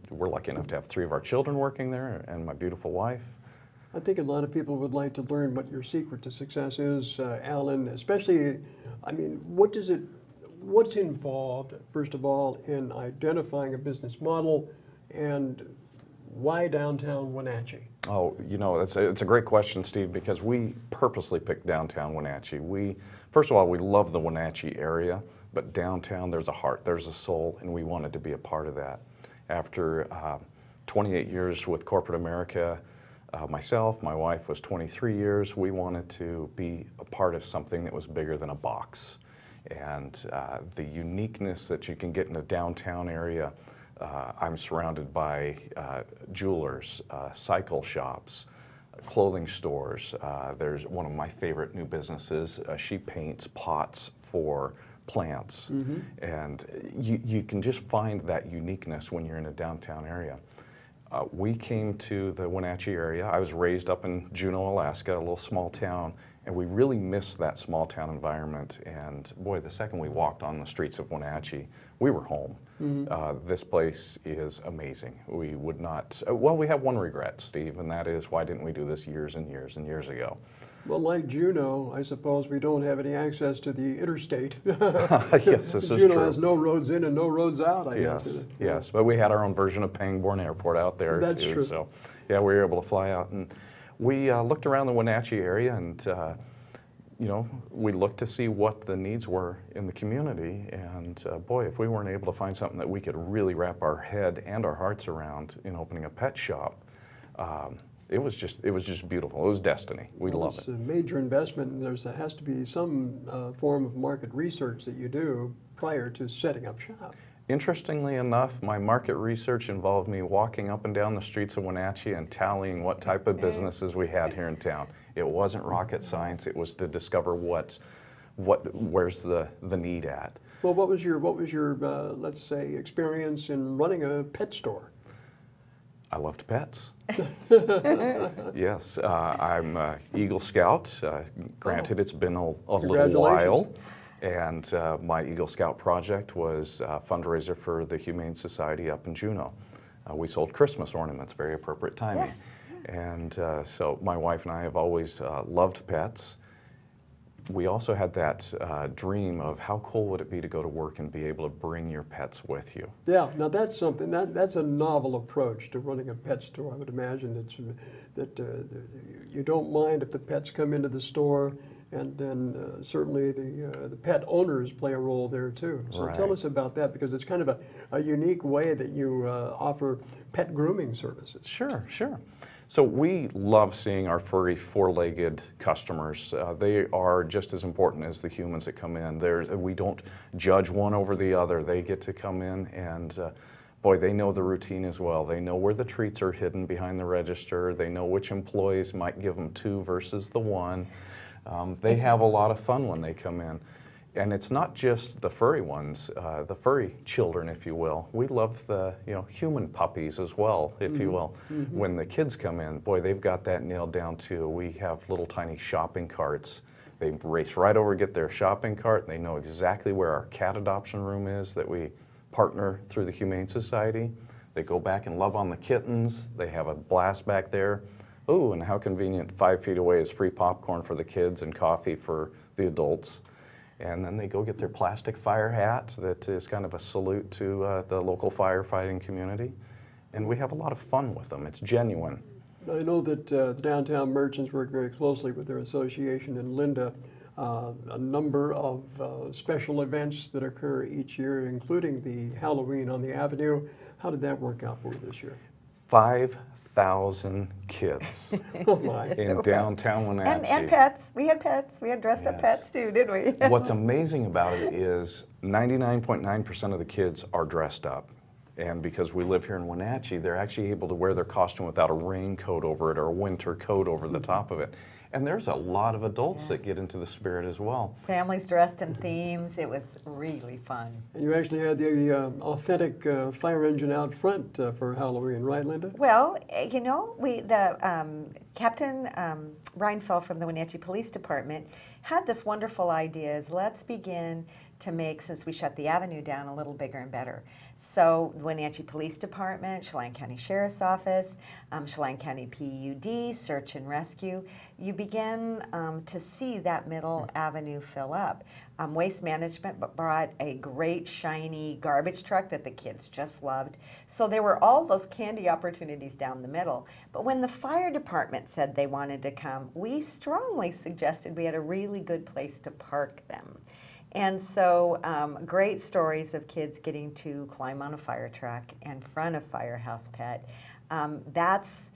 Speaker 3: we're lucky enough to have 3 of our children working there and my beautiful wife.
Speaker 1: I think a lot of people would like to learn what your secret to success is, Alan, especially, I mean, what's involved, first of all, in identifying a business model, and why downtown Wenatchee?
Speaker 3: Oh, you know, it's a great question, Steve, because we purposely picked downtown Wenatchee. First of all, we love the Wenatchee area, but downtown, there's a heart, there's a soul, and we wanted to be a part of that. After 28 years with corporate America, myself, my wife was 23 years, we wanted to be a part of something that was bigger than a box. And the uniqueness that you can get in a downtown area, I'm surrounded by jewelers, cycle shops, clothing stores. There's one of my favorite new businesses. She paints pots for plants. Mm-hmm. And you can just find that uniqueness when you're in a downtown area. We came to the Wenatchee area. I was raised up in Juneau, Alaska, a little small town, and we really missed that small town environment. And boy, the second we walked on the streets of Wenatchee, we were home. Mm-hmm. This place is amazing. We would not, well, we have one regret, Steve, and that is why didn't we do this years and years and years ago?
Speaker 1: Well, like Juneau, I suppose we don't have any access to the interstate.
Speaker 3: Yes, this is true.
Speaker 1: Juneau has no roads in and no roads out, I
Speaker 3: guess.
Speaker 1: guess.
Speaker 3: Yes, but we had our own version of Pangbourne Airport out there.
Speaker 1: That's
Speaker 3: too,
Speaker 1: true.
Speaker 3: So, yeah, we were able to fly out. And we looked around the Wenatchee area, and you know, we looked to see what the needs were in the community, and boy, if we weren't able to find something that we could really wrap our head and our hearts around in opening a pet shop, it was just beautiful. It was destiny. We love it.
Speaker 1: It's a major investment, and there has to be some form of market research that you do prior to setting up shop.
Speaker 3: Interestingly enough, my market research involved me walking up and down the streets of Wenatchee and tallying what type of businesses we had here in town. It wasn't rocket science. It was to discover where's the need at.
Speaker 1: Well, what was your let's say experience in running a pet store?
Speaker 3: I loved pets. Yes, I'm Eagle Scout. Granted, it's been a little while. And my Eagle Scout project was a fundraiser for the Humane Society up in Juneau. We sold Christmas ornaments, very appropriate timing. Yeah. And so my wife and I have always loved pets. We also had that dream of how cool would it be to go to work and be able to bring your pets with you.
Speaker 1: Yeah, now that's something, that's a novel approach to running a pet store. I would imagine that you don't mind if the pets come into the store, and then certainly the pet owners play a role there too. So tell us about that, because it's kind of a unique way that you offer pet grooming services.
Speaker 3: Sure, sure. So we love seeing our furry four-legged customers. They are just as important as the humans that come in. We don't judge one over the other. They get to come in and boy, they know the routine as well. They know where the treats are hidden behind the register. They know which employees might give them 2 versus the 1. They have a lot of fun when they come in. And it's not just the furry ones, the furry children, if you will. We love the human puppies as well, if you will. When the kids come in, boy, they've got that nailed down too. We have little tiny shopping carts. They race right over, get their shopping cart, and they know exactly where our cat adoption room is that we partner through the Humane Society. They go back and love on the kittens. They have a blast back there. Ooh, and how convenient, 5 feet away is free popcorn for the kids and coffee for the adults. And then they go get their plastic fire hat that is kind of a salute to the local firefighting community. And we have a lot of fun with them. It's genuine.
Speaker 1: I know that the downtown merchants work very closely with their association in Linda. A number of special events that occur each year, including the Halloween on the Avenue. How did that work out for you this year?
Speaker 3: 5,000 kids in downtown Wenatchee.
Speaker 2: And pets. We had pets. We had dressed up pets too, didn't we?
Speaker 3: What's amazing about it is 99.9% of the kids are dressed up. And because we live here in Wenatchee, they're actually able to wear their costume without a raincoat over it or a winter coat over the top of it. And there's a lot of adults that get into the spirit as well.
Speaker 2: Families dressed in themes. It was really fun.
Speaker 1: And you actually had the authentic fire engine out front for Halloween, right, Linda?
Speaker 2: Well, you know, Captain Reinfeld from the Wenatchee Police Department had this wonderful idea: is let's begin to make, since we shut the avenue down, a little bigger and better. So the Wenatchee Police Department, Chelan County Sheriff's Office, Chelan County PUD, Search and Rescue, you begin to see that middle avenue fill up. Waste Management brought a great shiny garbage truck that the kids just loved. So there were all those candy opportunities down the middle. But when the fire department said they wanted to come, we strongly suggested we had a really good place to park them. And so great stories of kids getting to climb on a fire truck in front of Firehouse Pet. That's,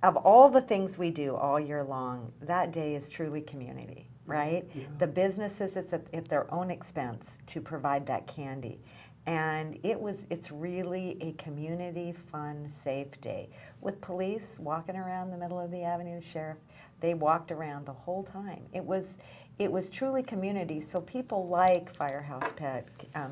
Speaker 2: of all the things we do all year long, that day is truly community, right? Yeah. The businesses at their own expense to provide that candy. And it's really a community, fun, safe day. With police walking around the middle of the avenue, the sheriff, they walked around the whole time. It was truly community, so people like Firehouse Pet,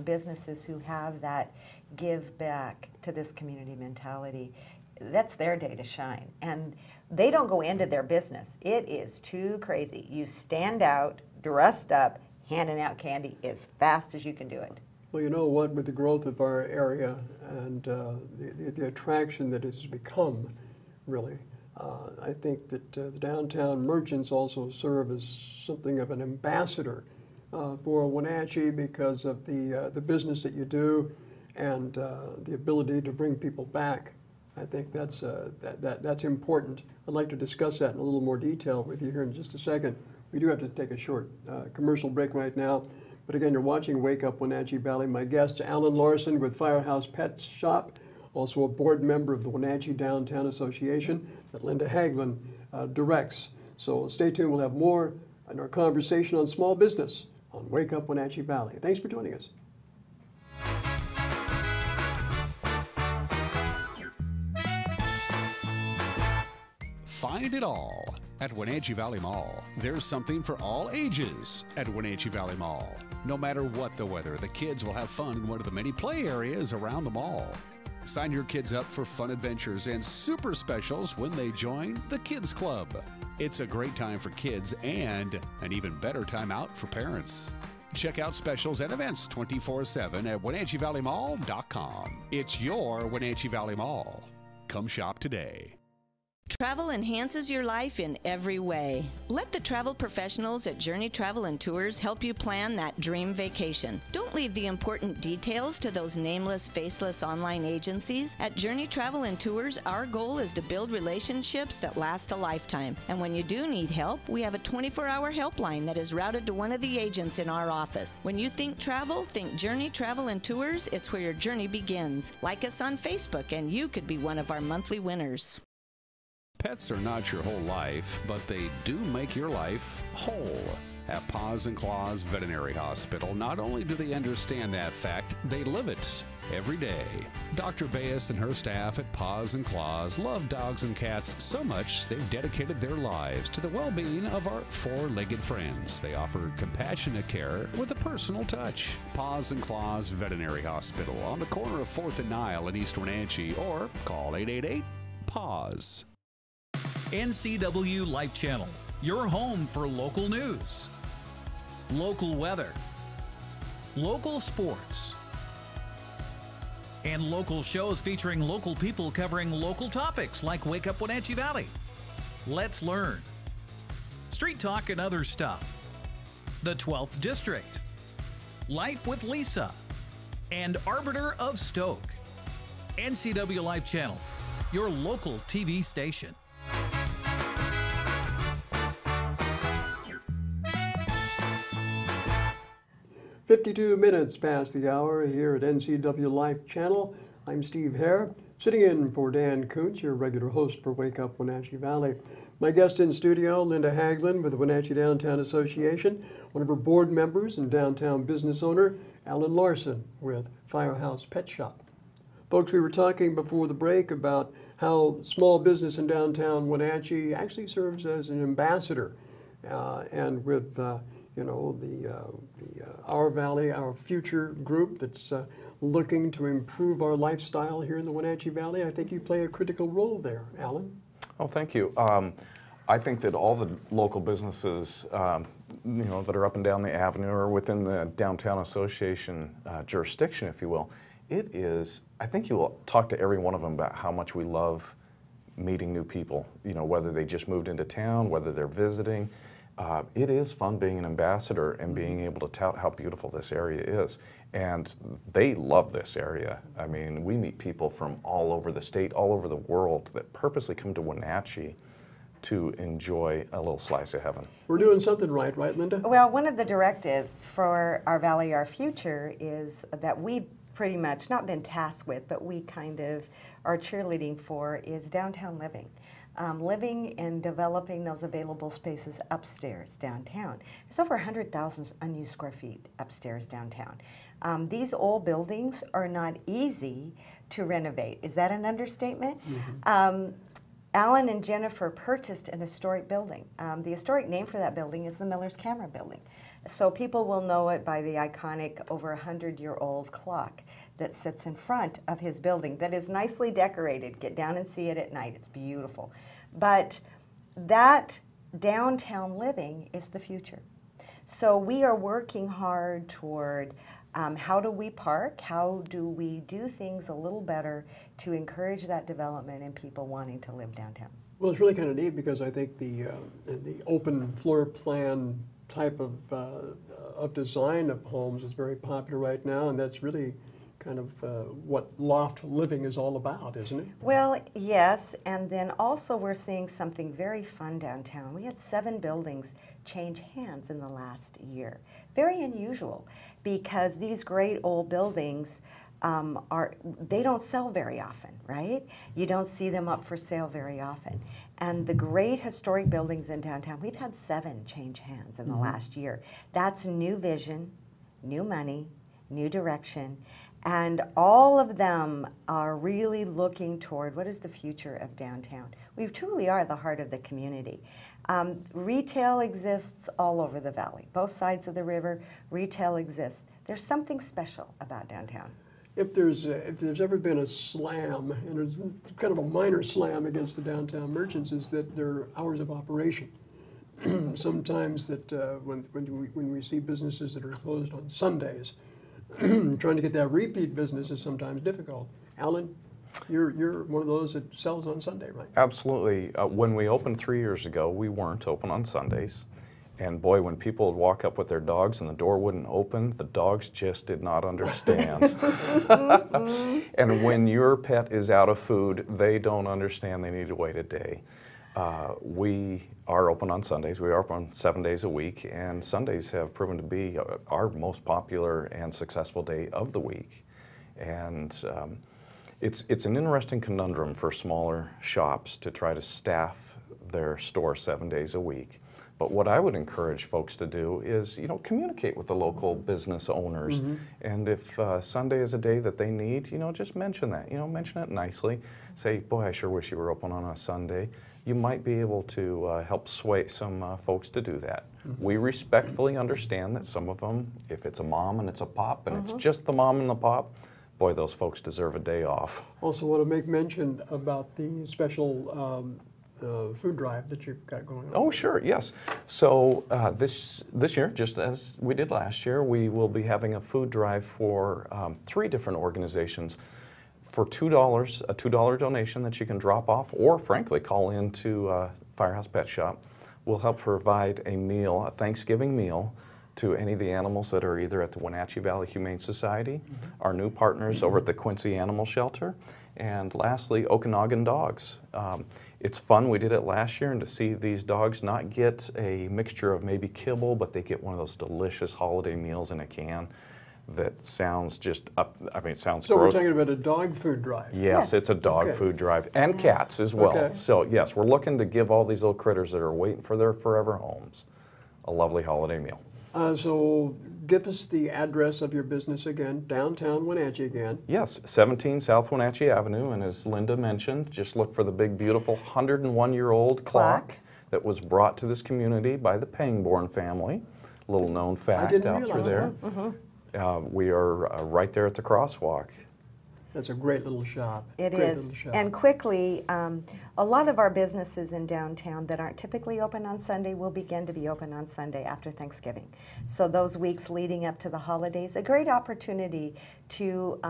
Speaker 2: businesses who have that give back to this community mentality, that's their day to shine. And they don't go into their business. It is too crazy. You stand out, dressed up, handing out candy as fast as you can do it.
Speaker 1: Well, you know what, with the growth of our area and the attraction that it has become, really, I think that the downtown merchants also serve as something of an ambassador for Wenatchee because of the business that you do and the ability to bring people back I think that's that's important. I'd like to discuss that in a little more detail with you here in just a second. We do have to take a short commercial break right now. But again, you're watching Wake Up Wenatchee Valley. My guest, Alan Larson with Firehouse Pet Shop, also a board member of the Wenatchee Downtown Association that Linda Haglin directs. So stay tuned. We'll have more in our conversation on small business on Wake Up Wenatchee Valley. Thanks for joining us.
Speaker 20: Find it all at Wenatchee Valley Mall. There's something for all ages at Wenatchee Valley Mall. No matter what the weather, the kids will have fun in one of the many play areas around the mall. Sign your kids up for fun adventures and super specials when they join the Kids Club. It's a great time for kids and an even better time out for parents. Check out specials and events 24/7 at WenatcheeValleyMall.com. It's your Wenatchee Valley Mall. Come shop today.
Speaker 4: Travel enhances your life in every way. Let the travel professionals at Journey Travel and Tours help you plan that dream vacation. Don't leave the important details to those nameless, faceless online agencies. At Journey Travel and Tours, our goal is to build relationships that last a lifetime. And when you do need help, we have a 24-hour helpline that is routed to one of the agents in our office. When you think travel, think Journey Travel and Tours. It's where your journey begins. Like us on Facebook, and you could be one of our monthly winners.
Speaker 20: Pets are not your whole life, but they do make your life whole. At Paws and Claws Veterinary Hospital, not only do they understand that fact, they live it every day. Dr. Baez and her staff at Paws and Claws love dogs and cats so much they've dedicated their lives to the well-being of our four-legged friends. They offer compassionate care with a personal touch. Paws and Claws Veterinary Hospital on the corner of 4th and Nile in East Wenatchee, or call 888-PAWS.
Speaker 16: NCW Life Channel, your home for local news, local weather, local sports, and local shows featuring local people covering local topics like Wake Up Wenatchee Valley, Let's Learn, Street Talk and Other Stuff, the 12th District, Life with Lisa, and Arbiter of Stoke. NCW Life Channel, your local TV station.
Speaker 1: 52 minutes past the hour here at NCW Life Channel. I'm Steve Hare, sitting in for Dan Kuntz, your regular host for Wake Up Wenatchee Valley. My guest in studio, Linda Haglin with the Wenatchee Downtown Association, one of her board members and downtown business owner, Alan Larson with Firehouse Pet Shop. Folks, we were talking before the break about how small business in downtown Wenatchee actually serves as an ambassador, and with you know, Our Valley, Our Future group that's looking to improve our lifestyle here in the Wenatchee Valley. I think you play a critical role there, Alan.
Speaker 3: Oh, thank you. I think that all the local businesses, you know, that are up and down the avenue or within the Downtown Association jurisdiction, if you will, it is, I think you will talk to every one of them about how much we love meeting new people, you know, whether they just moved into town, whether they're visiting. It is fun being an ambassador and being able to tout how beautiful this area is. And they love this area. I mean, we meet people from all over the state, all over the world that purposely come to Wenatchee to enjoy a little slice of heaven.
Speaker 1: We're doing something right, Linda?
Speaker 2: Well, one of the directives for Our Valley, Our Future is that we pretty much not been tasked with, but we kind of are cheerleading for is downtown living. Living and developing those available spaces upstairs downtown. There's over 100,000 unused square feet upstairs downtown. These old buildings are not easy to renovate. Is that an understatement? Mm-hmm. Alan and Jennifer purchased an historic building. The historic name for that building is the Miller's Camera Building. So people will know it by the iconic over 100-year-old clock that sits in front of his building that is nicely decorated. Get down and see it at night. It's beautiful. But that downtown living is the future. So we are working hard toward how do we park? How do we do things a little better to encourage that development and people wanting to live downtown?
Speaker 1: Well, it's really kind of neat because I think the open floor plan type of design of homes is very popular right now, and that's really kind of what loft living is all about, isn't it?
Speaker 2: Well, yes, and then also we're seeing something very fun downtown. We had 7 buildings change hands in the last year. Very unusual, because these great old buildings they don't sell very often, right? You don't see them up for sale very often. And the great historic buildings in downtown, we've had 7 change hands in the last year. That's new vision, new money, new direction, and all of them are really looking toward what is the future of downtown. We truly are the heart of the community. Retail exists all over the valley. Both sides of the river, retail exists. There's something special about downtown.
Speaker 1: If there's ever been a slam, and it's kind of a minor slam against the downtown merchants, is that their hours of operation. Sometimes that when we see businesses that are closed on Sundays, trying to get that repeat business is sometimes difficult. Alan, you're one of those that sells on Sunday, right?
Speaker 3: Absolutely. When we opened 3 years ago, we weren't open on Sundays. And boy, when people would walk up with their dogs and the door wouldn't open, the dogs just did not understand. And when your pet is out of food, they don't understand they need to wait a day. We are open on Sundays. We are open 7 days a week, and Sundays have proven to be our most popular and successful day of the week. And it's an interesting conundrum for smaller shops to try to staff their store 7 days a week. But what I would encourage folks to do is, communicate with the local business owners. And if Sunday is a day that they need, just mention that. Mention it nicely. Say, boy, I sure wish you were open on a Sunday. You might be able to help sway some folks to do that. We respectfully understand that some of them, if it's a mom and it's a pop, and it's just the mom and the pop, boy, those folks deserve a day off.
Speaker 1: Also want to make mention about the special food drive that you've got going on.
Speaker 3: Oh, sure, yes. So this year, just as we did last year, we will be having a food drive for 3 different organizations for $2, a $2 donation that you can drop off, or frankly, call in to Firehouse Pet Shop. We'll help provide a meal, a Thanksgiving meal, to any of the animals that are either at the Wenatchee Valley Humane Society, our new partners over at the Quincy Animal Shelter, and lastly, Okanagan Dogs. It's fun, we did it last year, and to see these dogs not get a mixture of maybe kibble, but they get one of those delicious holiday meals in a can that sounds just, it sounds
Speaker 1: so
Speaker 3: gross.
Speaker 1: We're talking about a dog food drive.
Speaker 3: Yes, it's a dog food drive, and cats as well.
Speaker 1: Okay.
Speaker 3: So yes, we're looking to give all these little critters that are waiting for their forever homes a lovely holiday meal.
Speaker 1: So give us the address of your business again, downtown Wenatchee again.
Speaker 3: Yes, 17 South Wenatchee Avenue, and as Linda mentioned, just look for the big, beautiful 101-year-old clock that was brought to this community by the Pangborn family. Little known fact out through there. We are right there at the crosswalk.
Speaker 1: That's a great little shop.
Speaker 2: It
Speaker 1: great
Speaker 2: is.
Speaker 1: Little shop.
Speaker 2: And quickly, a lot of our businesses in downtown that aren't typically open on Sunday will begin to be open on Sunday after Thanksgiving. So those weeks leading up to the holidays, a great opportunity to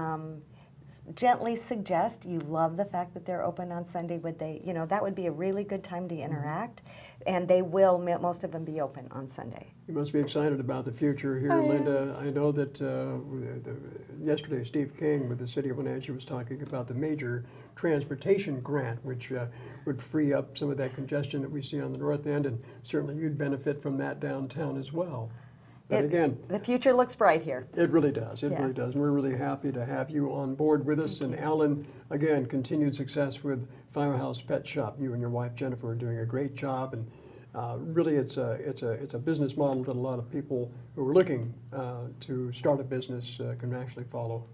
Speaker 2: gently suggest you love the fact that they're open on Sunday. Would they, that would be a really good time to interact. And they will, most of them, be open on Sunday.
Speaker 1: You must be excited about the future here, Linda. I know that yesterday Steve King with the City of Wenatchee was talking about the major transportation grant, which would free up some of that congestion that we see on the north end, and certainly you'd benefit from that downtown as well. But again,
Speaker 2: the future looks bright here.
Speaker 1: It really does. It really does. And we're really happy to have you on board with us. And Alan, again, continued success with Firehouse Pet Shop. You and your wife Jennifer are doing a great job, and really, it's a business model that a lot of people who are looking to start a business can actually follow.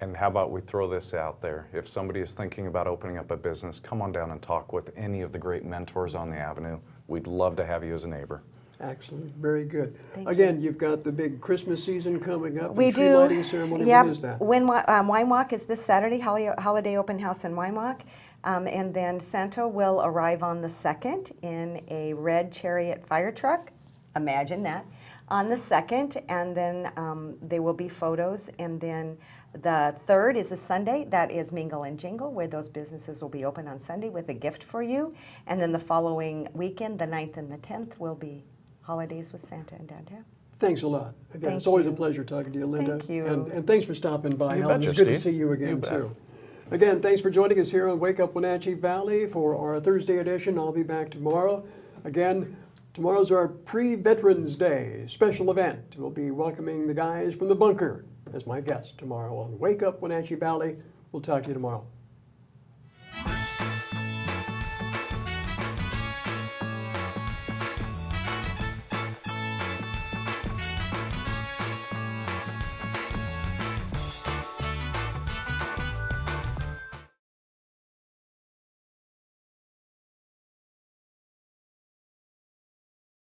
Speaker 3: And how about we throw this out there? If somebody is thinking about opening up a business, come on down and talk with any of the great mentors on the avenue. We'd love to have you as a neighbor.
Speaker 1: Excellent, very good.
Speaker 2: Thank
Speaker 1: Again, you've got the big Christmas season coming up.
Speaker 2: We
Speaker 1: tree
Speaker 2: do.
Speaker 1: Lighting ceremony.
Speaker 2: Yep.
Speaker 1: When is that?
Speaker 2: Wine Walk is this Saturday, holiday open house in Wine Walk. And then Santa will arrive on the 2nd in a red chariot fire truck. Imagine that. On the 2nd, and then there will be photos. And then the 3rd is a Sunday. That is Mingle and Jingle, where those businesses will be open on Sunday with a gift for you. And then the following weekend, the 9th and the 10th, will be Holidays with Santa in downtown.
Speaker 1: Thanks a lot. Again, it's always a pleasure talking to you, Linda.
Speaker 2: Thank you.
Speaker 1: And thanks for stopping by,
Speaker 3: You
Speaker 1: Helen.
Speaker 3: betcha,
Speaker 1: It's good to
Speaker 3: Steve.
Speaker 1: see you again,
Speaker 3: You bet.
Speaker 1: too. Again, thanks for joining us here on Wake Up Wenatchee Valley for our Thursday edition. I'll be back tomorrow. Again, tomorrow's our Pre-Veterans Day special event. We'll be welcoming the guys from the bunker as my guests tomorrow on Wake Up Wenatchee Valley. We'll talk to you tomorrow.